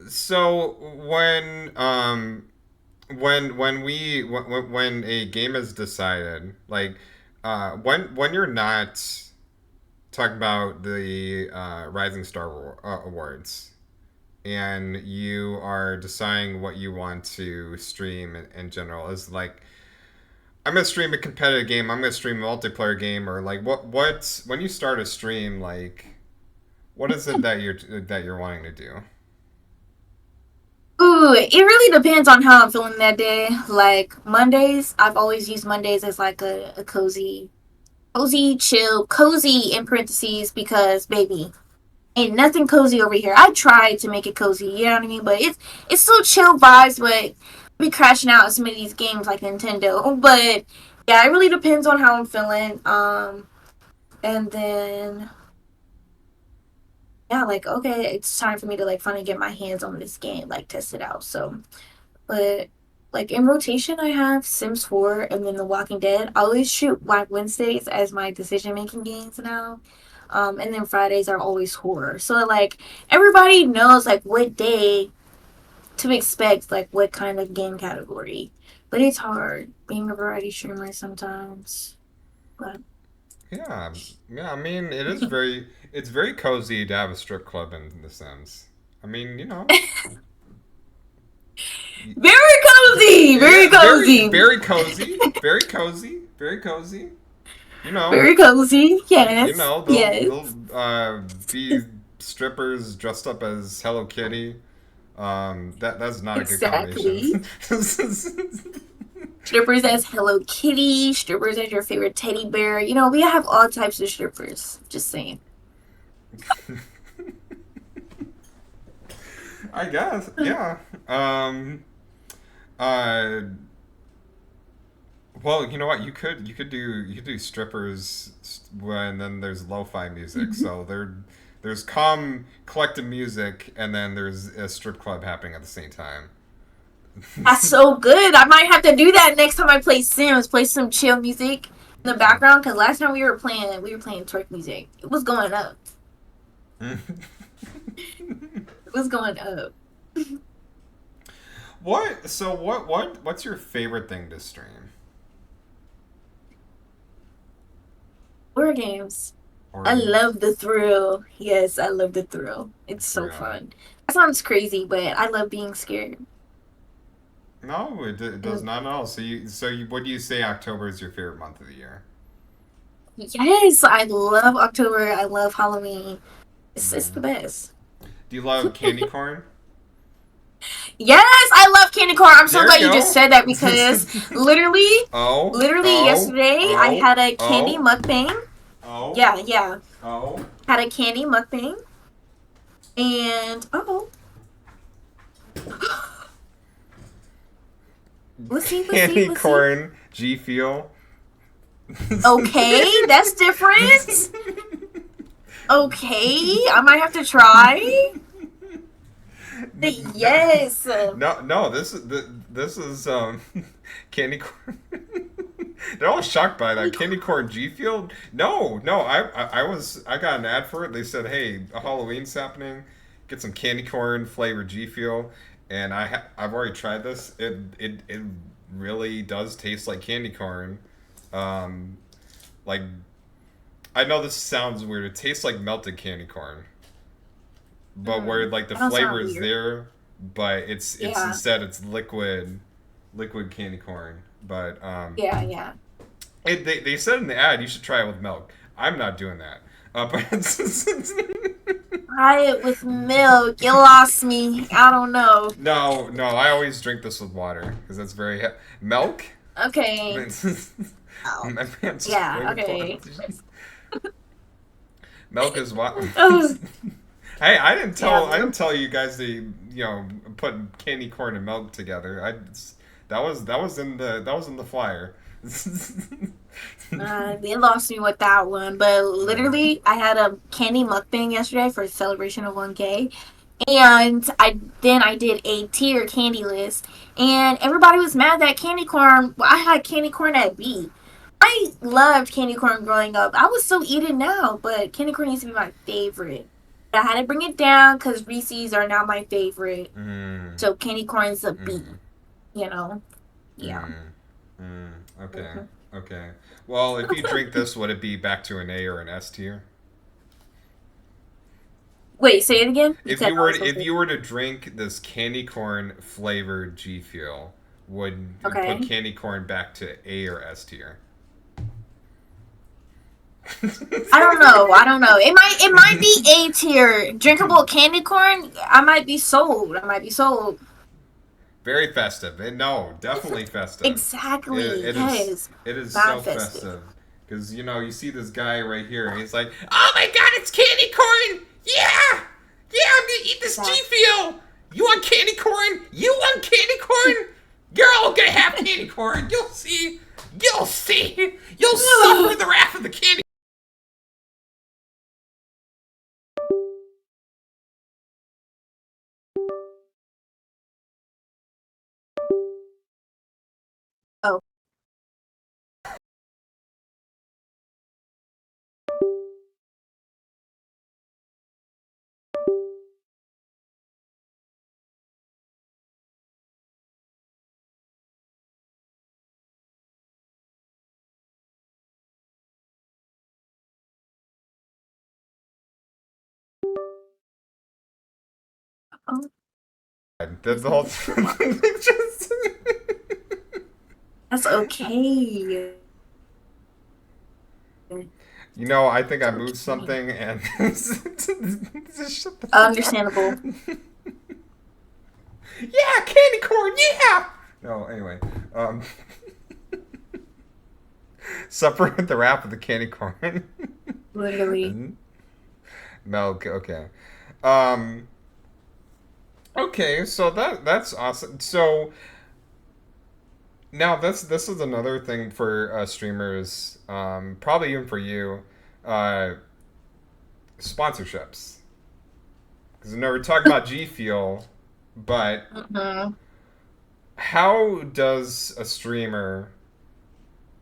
So when a game is decided, like when you're not talking about the Rising Star Awards, and you are deciding what you want to stream in general, is like I'm gonna stream a competitive game, I'm gonna stream a multiplayer game, or like what when you start a stream, like what is it that you're wanting to do? Ooh, it really depends on how I'm feeling that day. Like Mondays, I've always used Mondays as like a cozy, chill, cozy in parentheses because baby, ain't nothing cozy over here. I tried to make it cozy, you know what I mean? But it's still chill vibes, but be crashing out some of these games like Nintendo. But yeah, it really depends on how I'm feeling. And then yeah, like okay, it's time for me to like finally get my hands on this game, like test it out. So, but like in rotation, I have Sims 4 and then The Walking Dead. I always shoot Black Wednesdays as my decision making games now. And then Fridays are always horror. So like everybody knows like what day to expect, like what kind of game category. But it's hard being a variety streamer sometimes. But Yeah, yeah. I mean, it's very cozy to have a strip club in The Sims. I mean, very cozy, very yeah, cozy, very cozy, very cozy, very cozy. You know, very cozy. Yes, they'll yes, be strippers dressed up as Hello Kitty. That's not a good combination. exactly. Strippers as Hello Kitty, strippers as your favorite teddy bear. You know, we have all types of strippers. Just saying. I guess, yeah. Um, uh, well, you know what? You could do strippers when then there's lo-fi music. So there's calm collective music, and then there's a strip club happening at the same time. That's so good. I might have to do that next time I play Sims. Play some chill music in the background. Cause last time we were playing twerk music. It was going up. It was going up. What? So what's your favorite thing to stream? Horror games. Horror I games? love the thrill. Yes, I love the thrill. The It's so thrill. fun. That sounds crazy, but I love being scared. No, it does And not at all. What do you say October is your favorite month of the year? yes, I love October. I love Halloween. It's the Hmm. best. Do you love candy corn? Yes, I love candy corn. I'm so There you glad you just go. said that because literally, Oh, literally oh, yesterday I oh, had a candy oh, mukbang. oh, Yeah, yeah. oh. Had a candy mukbang. And oh, let's see, Candy let's see. corn, G Fuel. Okay, that's different. Okay, I might have to try. Yes. No, no, this is candy corn. They're all shocked by that candy corn G Fuel. No, no, I got an ad for it. They said, "Hey, a Halloween's happening. Get some candy corn flavored G Fuel." And I've already tried this. It really does taste like candy corn. Um, like I know this sounds weird. It tastes like melted candy corn, but where like the That don't flavor sound is weird. there, but it's Yeah, instead it's liquid candy corn. But yeah, yeah. they said in the ad you should try it with milk. I'm not doing that. But Try it with milk. You lost me. I don't know. no, no, I always drink this with water because that's milk. Okay. Man, Oh, my man's just yeah. flavor Okay. milk is what. Oh, Hey, yeah. I didn't tell you guys to put candy corn and milk together. That was in the flyer. They lost me with that one, but Yeah. literally, I had a candy mukbang yesterday for a celebration of 1K, and I did a tier candy list, and everybody was mad that candy corn. Well, I had candy corn at B. I loved candy corn growing up. I would still eat it now, but candy corn used to be my favorite. I had to bring it down because Reese's are now my favorite. Mm, So candy corn's a B. mm, You know, yeah. mm, mm. Okay. Mhm. Okay. Well, if you drink this, would it be back to an A or an S tier? Wait, say it again. You said I was supposed If to. you were to drink this candy corn flavored G Fuel, would you put Okay. candy corn back to A or S tier? I don't know. I don't know. It might be A tier. Drinkable candy corn. I might be sold. I might be sold. Very festive. No, definitely festive. Exactly. It is Yes. it is Mad so festive. festive because you see this guy right here, and he's like, "Oh my God, it's candy corn! Yeah, yeah, I'm gonna eat this G Exactly. Fuel. You want candy corn? You want candy corn? You're all gonna have candy corn. You'll see. You'll see. You'll suffer the wrath of the candy." Oh. Oh. The whole just That's okay. I think It's I moved okay. something and just shut the fuck Understandable. up. Yeah, candy corn, yeah! No, anyway. Um, Supper at the wrap of the candy corn. Literally. And milk, okay. Um, okay, so that's awesome. So now this is another thing for streamers, probably even for you, uh, sponsorships. Because I know we're talking about G Fuel, but Hmm. how does a streamer,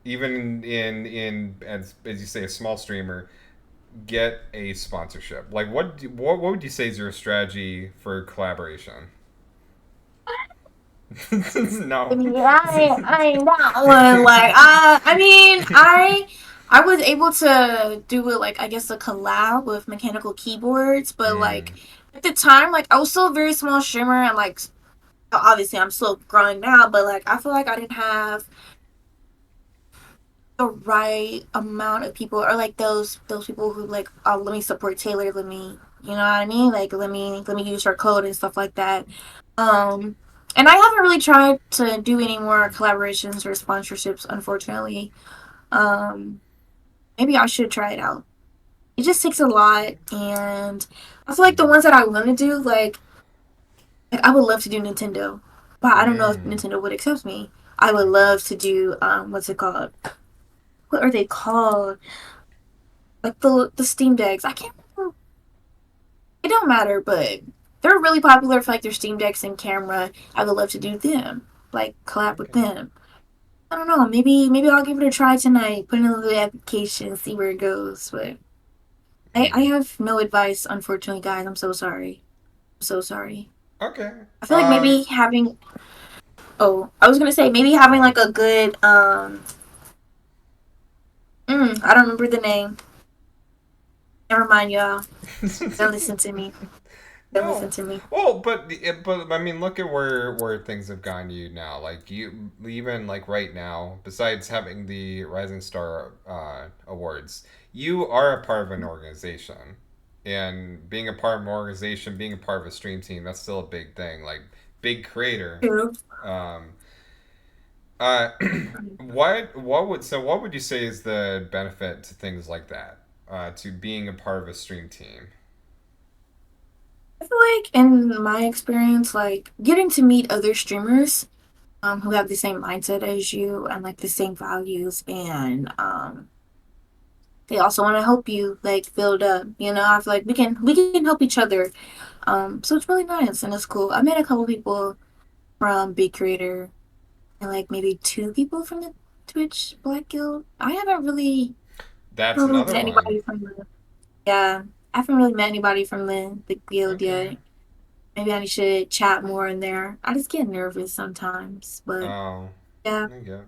even in as you say, a small streamer, get a sponsorship? Like, what would you say is your strategy for collaboration? I No. mean, I ain't that one. Like, I mean, I was able to do it, like, I guess a collab with mechanical keyboards, but like Mm, at the time, like I was still a very small streamer, and like obviously I'm still growing now, but like I feel like I didn't have the right amount of people, or like those people who like, oh, let me support Taylor, let me, you know what I mean, like let me use her code and stuff like that. um and I haven't really tried to do any more collaborations or sponsorships, unfortunately. um Maybe I should try it out. It just takes a lot, and I feel like the ones that I want to do, like I would love to do Nintendo, but I don't know if mm, Nintendo would accept me. I would love to do what's it called, what are they called, like the Steam Decks. I can't remember. It don't matter, but they're really popular for like their Steam Decks and camera. I would love to do them, like collab with okay. them. I don't know. Maybe I'll give it a try tonight. Put in a little application, see where it goes. But I Mm. have no advice, unfortunately, guys. I'm so sorry. I'm so sorry. Okay. I feel like maybe having. Oh, I was gonna say maybe having Go like a good I don't remember the name. Never mind, y'all. Don't ahead. listen to me. Don't listen No. to me. Well, but I mean, look at where things have gone you now. Like you even like right now, besides having the Rising Star awards, you are a part of an organization, and being a part of an organization, being a part of a stream team, that's still a big thing. Like big creator. True. Um, uh, what would you say is the benefit to things like that? To being a part of a stream team. I feel like in my experience, like getting to meet other streamers who have the same mindset as you and like the same values, and they also want to help you like build up. You know, I feel like we can help each other. So it's really nice and it's cool. I met a couple people from Big Creator and like maybe two people from the Twitch Black Guild. I That's haven't really another met one. anybody from the, yeah, I haven't really met anybody from the guild Okay. yet. Maybe I should chat more in there. I just get nervous sometimes, but Oh, yeah. okay.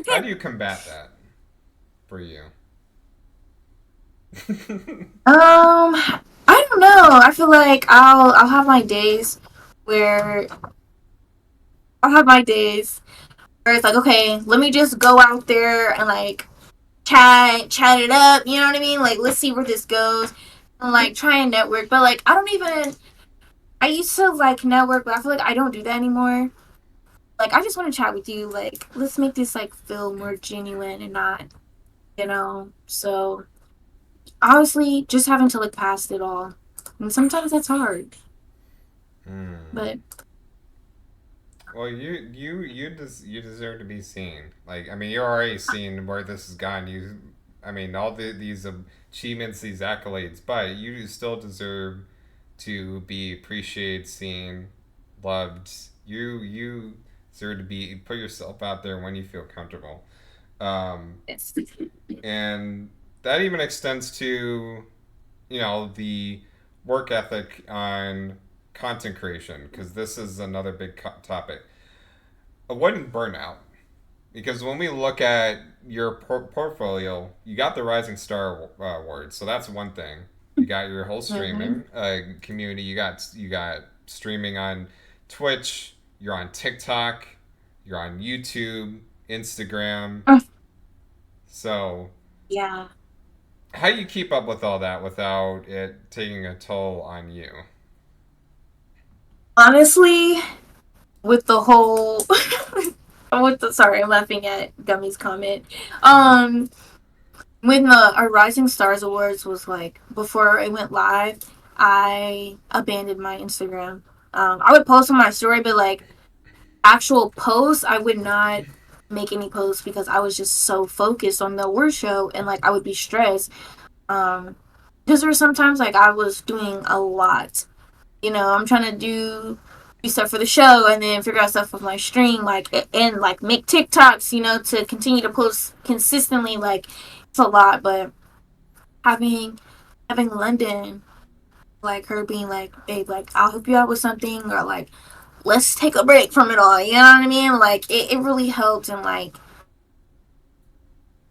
How do you combat that for you? I don't know. I feel like I'll have my days where I'll have my days where it's like, okay, let me just go out there and like chat it up. You know what I mean? Like, let's see where this goes, and like try and network. But like, I don't even. I used to like network, but I feel like I don't do that anymore. like I just want to chat with you. Like let's make this like feel more genuine and not, So honestly, just having to look past it all, and sometimes that's hard. Hmm. But Well, you deserve to be seen. Like, I mean, you're already seen where this has gone. I mean, all these achievements, these accolades, but you still deserve to be appreciated, seen, loved. You deserve to be put yourself out there when you feel comfortable. Um, it's and that even extends to the work ethic on content creation, because this is another big topic. Avoiding burnout, because when we look at your portfolio, you got the Rising Star Award, so that's one thing. You got your whole mm-hmm. streaming community. You got streaming on Twitch. You're on TikTok. You're on YouTube, Instagram. So Yeah. how do you keep up with all that without it taking a toll on you? Honestly, with the whole with the sorry, I'm laughing at Gummy's comment. Um when the our Rising Stars Awards was like before it went live, I abandoned my Instagram. I would post on my story, but like actual posts, I would not make any posts because I was just so focused on the award show and like I would be stressed. Um because there were sometimes like I was doing a lot. I'm trying to do stuff for the show and then figure out stuff with my stream, like and like make TikToks, to continue to post consistently. Like it's a lot, but having having London, like her being like, babe, like I'll help you out with something, or like let's take a break from it all. You know what I mean? Like it really helped and like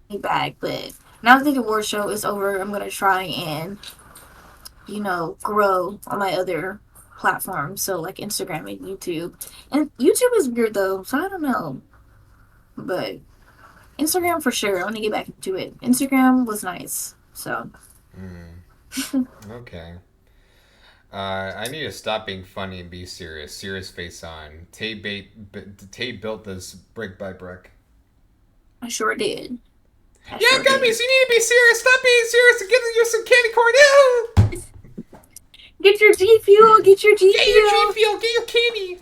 me back. But now that the award show is over, I'm gonna try and grow on my other platforms. So like Instagram and YouTube. And YouTube is weird though, so I don't know. But Instagram for sure. I want to get back into it. Instagram was nice. So Mm, okay. I need to stop being funny and be serious. Serious face on. Tay built this brick by brick. I sure did. I Yeah, sure did. gummies, you need to be serious. Stop being serious and give you some candy corn. Ew! Get your G Fuel, get your G Get your G Fuel. Fuel, get your candy.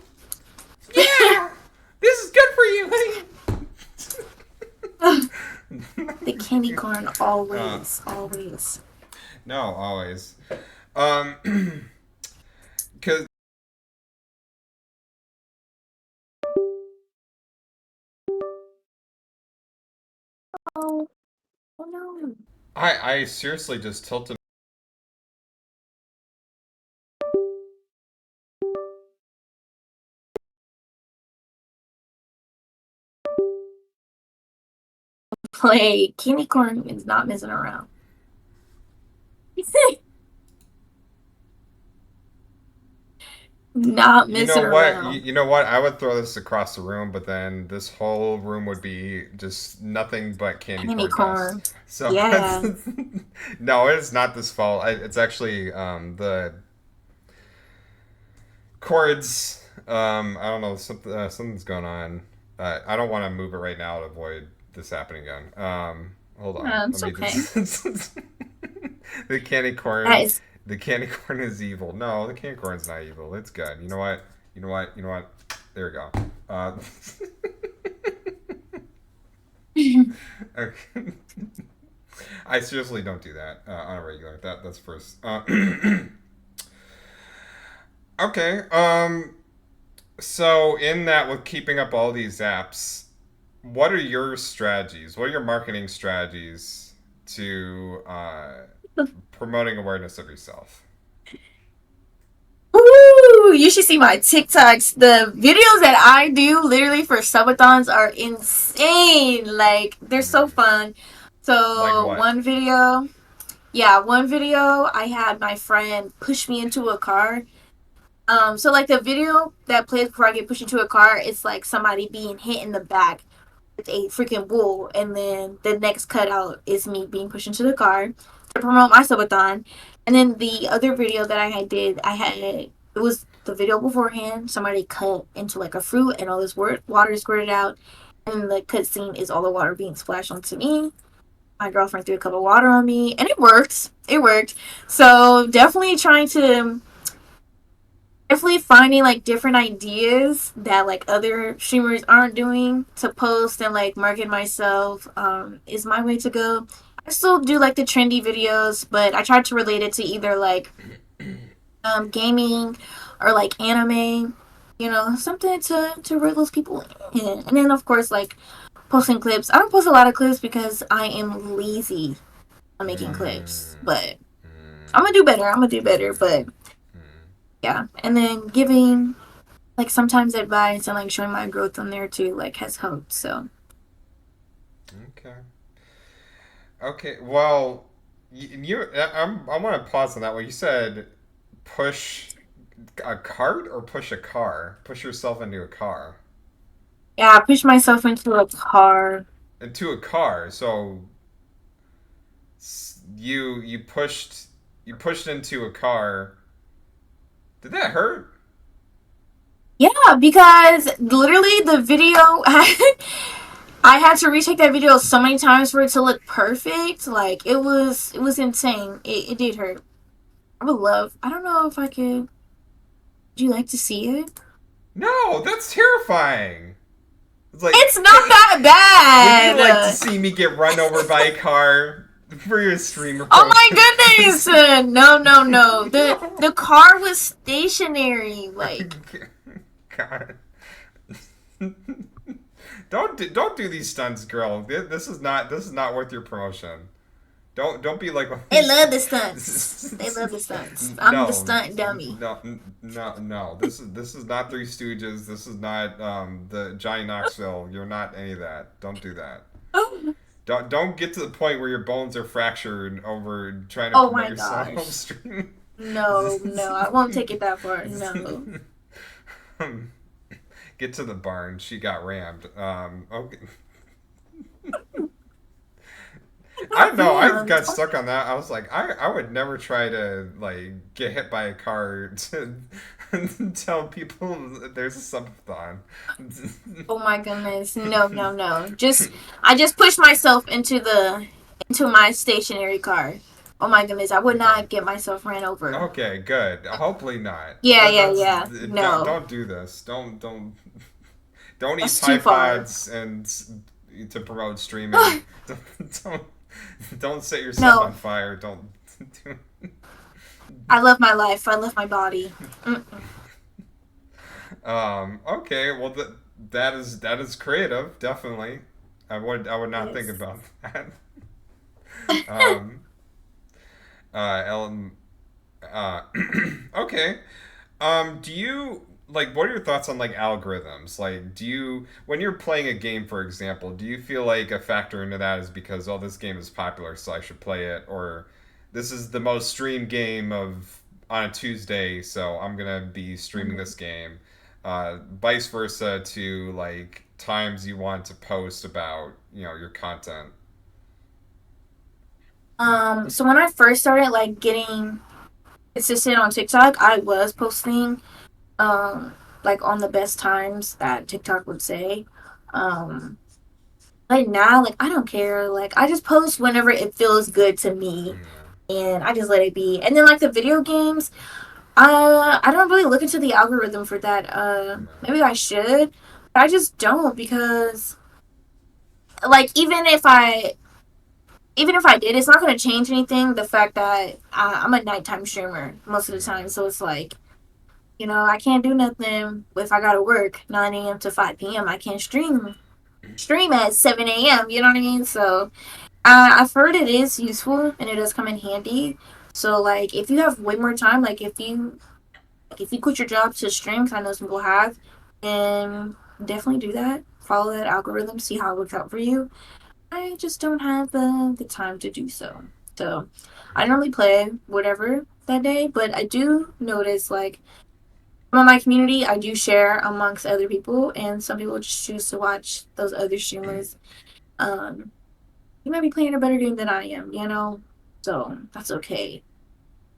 Yeah! This is good for you. The candy corn uh, always, always. no, always. Um, because Oh, oh no. I seriously just tilted. Play candy corn is not messing around. Not You know messing what? around. You know what? I would throw this across the room, but then this whole room would be just nothing but candy Candy corn dust. corn. So it's, Yeah. no, it's not this fault. It's actually the chords. I don't know. Something's going on. I don't want to move it right now to avoid this happening again. Hold on. Yeah, Let it's me okay. just. the candy That corn. is The candy corn is evil. No, the candy corn's not evil. It's good. You know what? You know what? You know what? There we go. Uh, okay. I seriously don't do that on a regular. That's first. Okay. So in that, with keeping up all these apps, what are your strategies? What are your marketing strategies to promoting awareness of yourself? Ooh, you should see my TikToks. The videos that I do literally for subathons are insane. Like they're so Hmm. fun. Like So what? one video I had my friend push me into a car. So like the video that plays before I get pushed into a car, it's like somebody being hit in the back with a freaking bull, and then the next cutout is me being pushed into the car to promote my subathon. And then the other video that I had did, I had it was the video beforehand, somebody cut into like a fruit and all this water is squirted out, and the cutscene is all the water being splashed onto me. My girlfriend threw a cup of water on me, and it worked. It worked. So definitely finding like different ideas that like other streamers aren't doing to post and like market myself is my way to go. I still do like the trendy videos, but I try to relate it to either like gaming or like anime, something to reel those people in. And then of course like posting clips. I don't post a lot of clips because I am lazy on making clips, Mm, but mm, I'm gonna do better. I'm gonna do better, mm, but yeah. And then giving like sometimes advice and like showing my growth on there too like has helped. So okay. Okay. Well, I want to pause on that one. You said push a cart or push a car? Push yourself into a car. yeah, I pushed myself into a car. Into a car. So you pushed into a car. Did that hurt? Yeah, because literally the video I had to retake that video so many times for it to look perfect. Like it was insane. It did hurt. I don't know if I could. Would you like to see it? No, that's terrifying. It's like, It's not that would you like to bad. see me get run over by a car for your streamer Oh my promotion? goodness! No, no, no. The car was stationary. Like God. Don't do these stunts, girl. This is not worth your promotion. Don't be like one of they these. love the stunts. They love the stunts. I'm the No, stunt dummy. no. This is not Three Stooges. This is not the Johnny Knoxville. You're not any of that. Don't do that. Don't get to the point where your bones are fractured over trying to Oh promote my yourself on gosh. stream. No, no, I won't take it that far. No. Get to the barn. She got rammed. Okay. I don't know. I Damn. got stuck on that. I was like, I would never try to like get hit by a car to tell people that there's a subathon. Oh my goodness. No, no, no. I just pushed myself into my stationary car. Oh my goodness. I would Okay. not get myself ran over. Okay. Good. Hopefully not. Yeah, yeah, That's yeah. No. don't do this. Don't eat That's too Tide far. Pods and to promote streaming. Don't don't set yourself on No. fire. Don't. I love my life. I love my body. Mm-mm. Okay. Well, that is creative. Definitely. I would not think Yes. about that. Um. Ellen. Uh. Okay. Do you like what are your thoughts on like algorithms? Like do you when you're playing a game for example, do you feel like a factor into that is because oh this game is popular so I should play it or this is the most streamed game of on a Tuesday so I'm going to be streaming Mhm. this game. Vice versa to like times you want to post about, your content. So when I first started like getting consistent on TikTok, I was posting like on the best times that TikTok would say. Um but now like I don't care. Like I just post whenever it feels good to me Yeah. and I just let it be. And then like the video games, I don't really look into the algorithm for that. No. Maybe I should, but I just don't because like even if I did, it's not gonna change anything. The fact that I'm a nighttime streamer most of the time, Yeah. so it's like I can't do nothing if I gotta work 9 a.m. to 5 p.m. I can't stream at 7 a.m. You know what I mean? So I've heard it is useful and it does come in handy. So like if you have way more time, like if you quit your job to stream, 'cause I know some people have, then definitely do that. Follow that algorithm, see how it works out for you. I just don't have the time to do so. So I normally play whatever that day, but I do notice like on my community, I do share amongst other people, and some people just choose to watch those other streamers. You might be playing a better game than I am, so that's okay.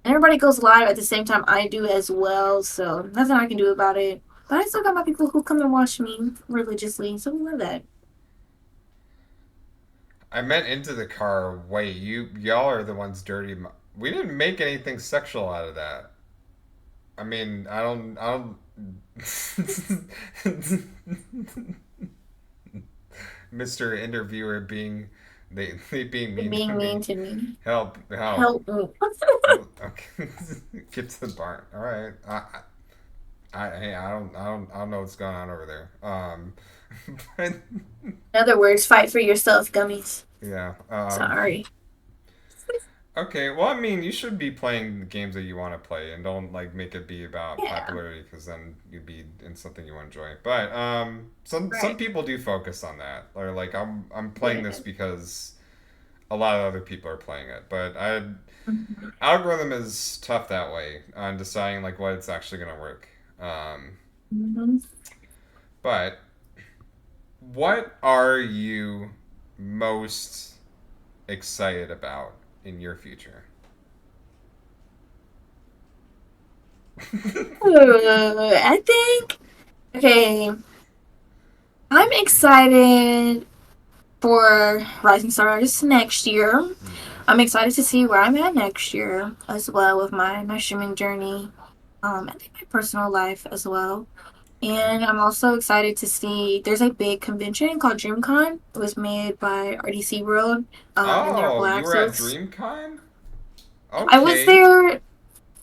everybody goes live at the same time I do as well, so nothing I can do about it. But I still got my people who come and watch me religiously, so we love that. I meant into the car. Wait, y'all are the ones dirty. We didn't make anything sexual out of that. I mean, I don't. Mr. Interviewer they being You're mean to being mean me. to me. Help. Help me. Okay. Get to the barn. All right. Hey, I don't know what's going on over there. But In other words, fight for yourself, gummies. yeah. Sorry. Okay. Well, I mean, you should be playing the games that you want to play, and don't like make it be about Yeah, popularity, because then you'd be in something you enjoy. But some right. people do focus on that, or like I'm playing Yeah. this because a lot of other people are playing it. But I Mhm. algorithm is tough that way on deciding like what it's actually gonna work. Um, Mhm. but what are you most excited about in your future? I think, okay, I'm excited for Rising Stars next year. Hmm. I'm excited to see where I'm at next year as well with my streaming journey. I think my personal life as well. Okay. And I'm also excited to see there's a big convention called DreamCon. It was made by RDC World, and they're Oh, you black. were So at it's DreamCon? I was Okay. there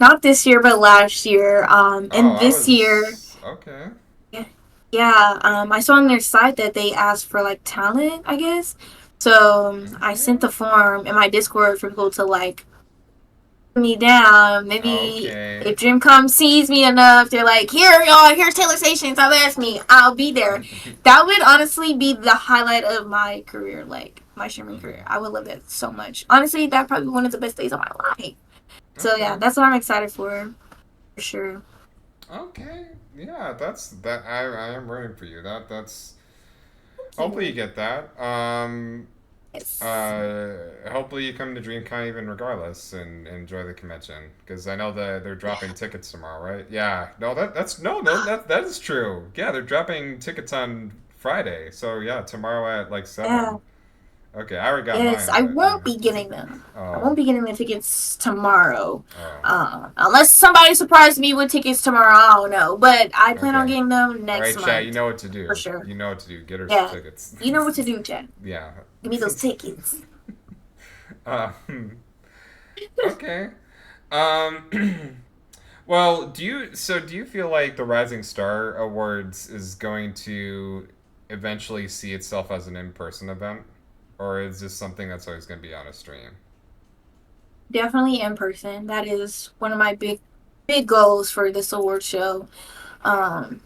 not this year but last year. Oh, And I this year, was okay. yeah, yeah. I saw on their site that they asked for like talent, I guess. So I sent Okay. the form in my Discord for people to like me down. Maybe Okay. if DreamCom sees me enough, they're like, "Here, y'all, here's Taylor Station. Stop asking me. I'll be there." That would honestly be the highlight of my career, like my streaming career. I would love that so much. Honestly, that probably be one of the best days of my life. So yeah, Okay. that's what I'm excited for sure. Okay. Yeah, that's that. I am rooting for you. That's Thank hopefully you you. get that. Yes. Hopefully you come to DreamCon even regardless and enjoy the convention, because I know that they're Yeah. dropping tickets tomorrow, right? Yeah. No, that's no that is true. Yeah, they're dropping tickets on Friday. So yeah, tomorrow at like Yeah. 7. Okay, I already got Yes, mine, I but I'm gonna won't have be to. getting them. I Oh, won't be getting the tickets tomorrow. oh. Unless somebody surprised me with tickets tomorrow, I don't know. But I plan on Okay. getting them All next right, chat. You month know what to for do. sure. You know what to do. Get her some Yeah, tickets. you know what to do, Chad. Yeah. Give me those tickets. um, okay. Um, well, do you feel like the Rising Star Awards is going to eventually see itself as an in-person event, or is this something that's always going to be on a stream? Definitely in person. That is one of my big goals for this award show. Um,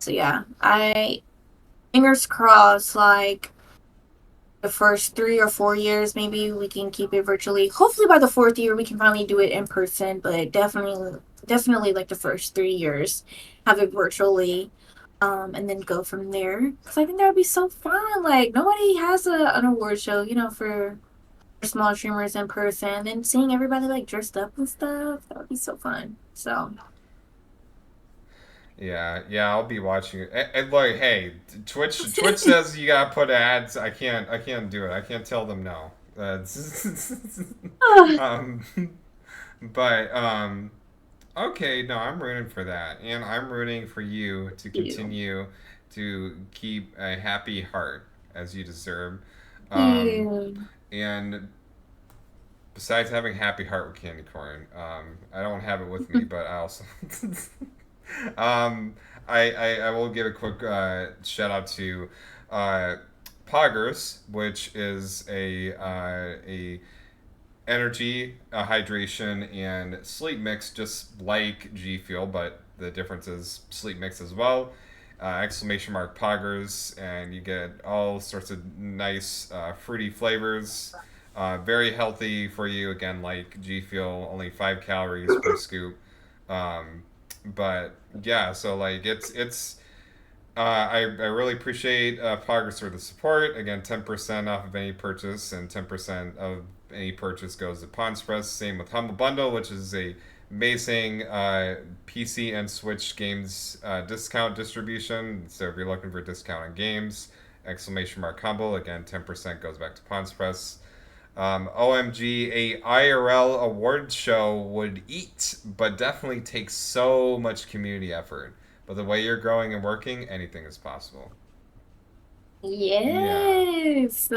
so yeah, I fingers crossed. Like the first 3 or 4 years, maybe we can keep it virtually. Hopefully by the fourth year we can finally do it in person, but definitely like the first 3 years, have it virtually. And then go from there. Because I think that would be so fun. Like nobody has an award show, for small streamers in person. And seeing everybody like dressed up and stuff, that would be so fun. So Yeah, yeah, I'll be watching it. And like, hey, Twitch says you gotta put ads. I can't do it. I can't tell them no. thank um, but okay, no, I'm rooting for that, and I'm rooting for you to you. continue to keep a happy heart as you deserve. Um, You. and besides having happy heart with candy corn, I don't have it with me, but I also um, I will give a quick shout out to uh, Poggers, which is a energy, hydration, and sleep mix, just like G Fuel, but the difference is sleep mix as well. Exclamation mark Poggers, and you get all sorts of nice fruity flavors. Very healthy for you, again, like G Fuel, only 5 calories per scoop. Um, but yeah, so like it's I really appreciate Progress for the support. Again, 10% off of any purchase, and 10% of any purchase goes to Pawn Express. Same with Humble Bundle, which is a amazing PC and Switch games discount distribution. So if you're looking for a discount on games, exclamation mark Humble. Again, 10% goes back to Pawn Express. OMG, a IRL awards show would eat, but definitely takes so much community effort. But the way you're growing and working, anything is possible. Yeah, Yes.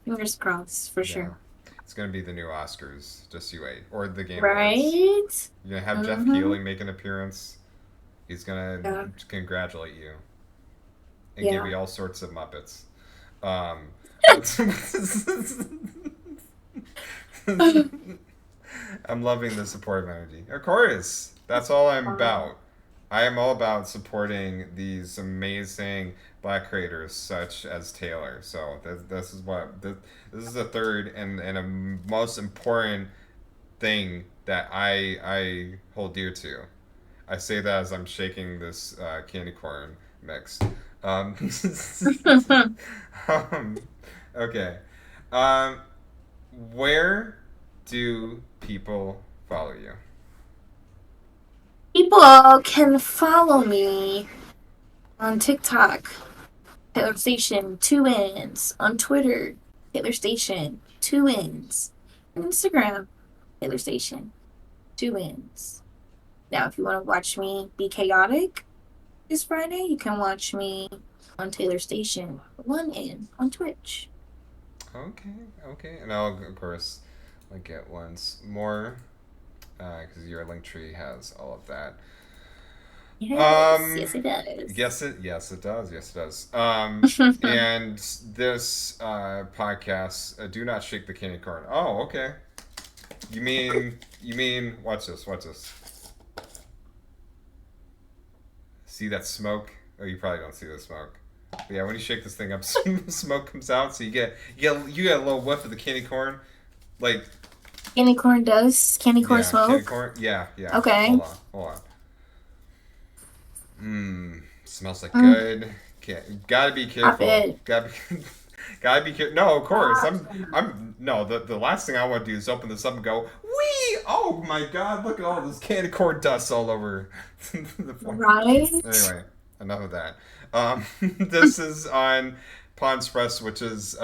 Fingers crossed for yeah. sure. It's gonna be the new Oscars. Just you wait, or the Game Awards. Right? You're gonna have Jeff Mm-hmm. Keighley make an appearance. He's gonna Yeah. congratulate you and give Yeah. you all sorts of muppets. Um, I'm loving the supportive energy. Of course, that's all I'm Um, about. I am all about supporting these amazing black creators such as Taylor. So this is what this is the third and a most important thing that I hold dear to. I say that as I'm shaking this candy corn mix. Um, um, okay. Um, where do people follow you? People can follow me on TikTok, Taylor Station, two N's, on Twitter, Taylor Station, two N's, on Instagram, Taylor Station, two N's. Now, if you want to watch me be chaotic this Friday, you can watch me on Taylor Station, one N, on Twitch. Okay, okay, and I'll of course link it once more because your link tree has all of that. Yes, Um, yes, it does. yes it does, yes it does. And this podcast, do not shake the candy corn. Oh, okay. You mean watch this. See that smoke? Oh, you probably don't see the smoke. But yeah, when you shake this thing up, smoke comes out, so you get a little whiff of the candy corn, like Candy corn does candy corn yeah, candy smoke. corn. Yeah, yeah. Okay. Hold on. Mmm, smells like Mm, good. Gotta be Stop careful. it. Gotta be careful. No, of course. Stop. I'm. No, the last thing I want to do is open this up and go, wee! Oh my God! Look at all this candy corn dust all over the floor. Right? Anyway, enough of that. This is on Pawn Express, which is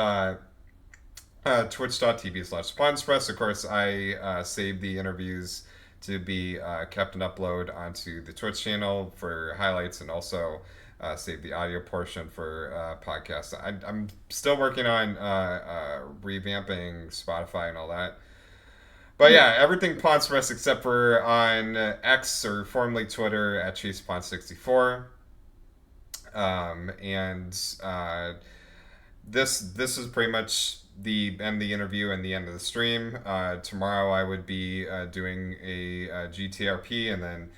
twitch.tv/Pawn Express. Of course, I save the interviews to be kept and upload onto the Twitch channel for highlights, and also save the audio portion for podcasts. I'm still working on revamping Spotify and all that. But Mhm. yeah, everything Pawn Express except for on X, or formerly Twitter, at ChasePawn64. And this is pretty much the end of the interview and the end of the stream. Tomorrow I would be doing a, GTRP, and then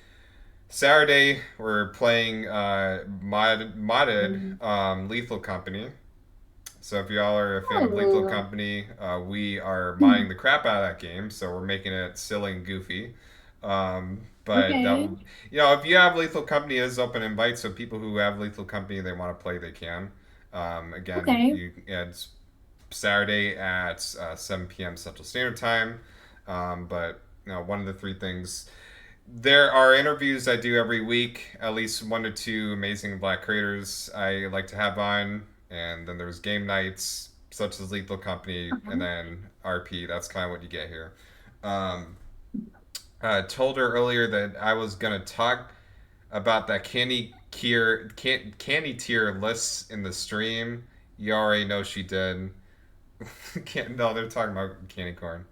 Saturday we're playing modded Lethal Company. So if y'all are a fan of Lethal Oh. Company, we are modding the crap out of that game. So we're making it silly and goofy. But that Okay. will, if you have Lethal Company, it is open invite. So people who have Lethal Company, they want to play, they can. Again, Okay. it's Saturday at 7 p.m. Central Standard Time. But one of the three things. There are interviews I do every week, at least one or two amazing black creators I like to have on, and then there's game nights such as Lethal Company, and Uh-huh. then RP. That's kind of what you get here. Um, I told her earlier that I was gonna talk about that candy tier lists in the stream. You already know she did. Can't, no, they're talking about candy corn.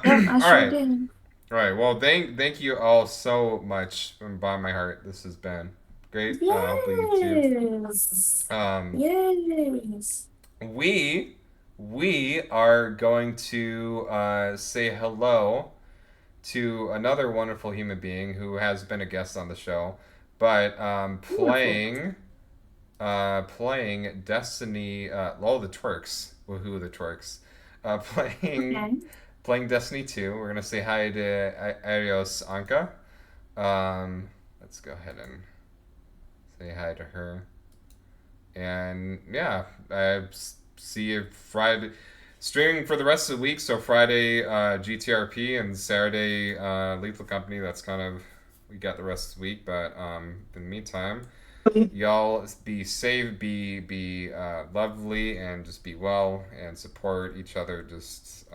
Yep, I All sure right. did. All right. Well, thank you all so much from the bottom of my heart. This has been great. Hopefully you too. Yes. Um, Yes. we we are going to say hello to another wonderful human being who has been a guest on the show, but Wonderful. playing Destiny. The twerks. Woohoo, the twerks. Playing Okay. Destiny 2. We're gonna say hi to Arios Anka. Let's go ahead and say hi to her. And yeah, see you Friday streaming for the rest of the week. So Friday GTRP and Saturday Lethal Company. That's kind of we got the rest of the week. But in the meantime, y'all be safe, be lovely, and just be well and support each other. Just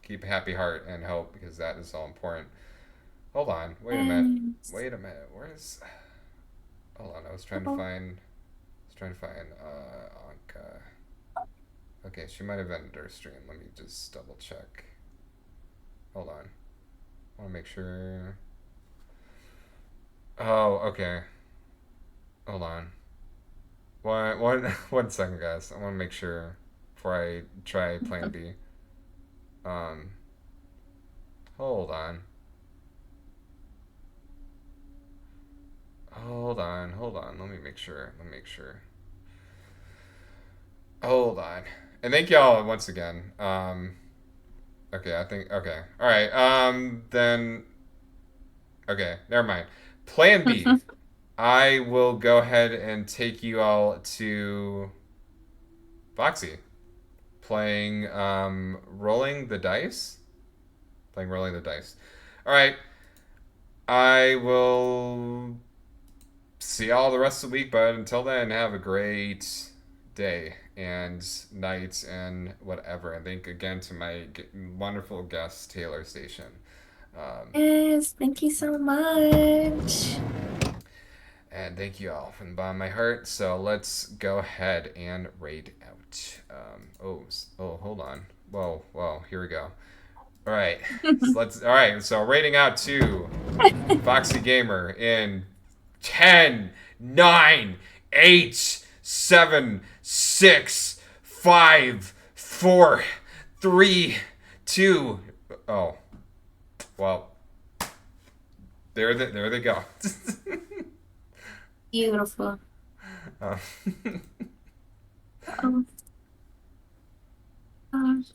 keep a happy heart and hope because that is all important. Hold on, wait a minute, And wait a minute. Where's? Hold on, I was trying to oh, find. I was trying to find Anka. Okay, she might have ended her stream. Let me just double check. Hold on, I want to make sure. Oh, okay. Hold on. One second, guys. I want to make sure before I try Plan B. Um, hold on. Hold on. Let me make sure. Let me make sure. Hold on. And thank y'all once again. Okay, I think okay. All right. Then okay, never mind. Plan B. I will go ahead and take you all to Foxy playing rolling the dice. Playing rolling the dice. All right. I will see y'all the rest of the week, but until then, have a great day and night and whatever. And thank again to my wonderful guest, Taylor Station. Um, yes, thank you so much. and thank you all from the bottom of my heart. So let's go ahead and raid out. Hold on. Whoa, here we go. All right, so let's. All right, so rating out to Foxy Gamer in 10, 9, 8, 7, 6, 5, 4, 3, 2. Oh, well, there they go. Beautiful. uh, Oh, gosh.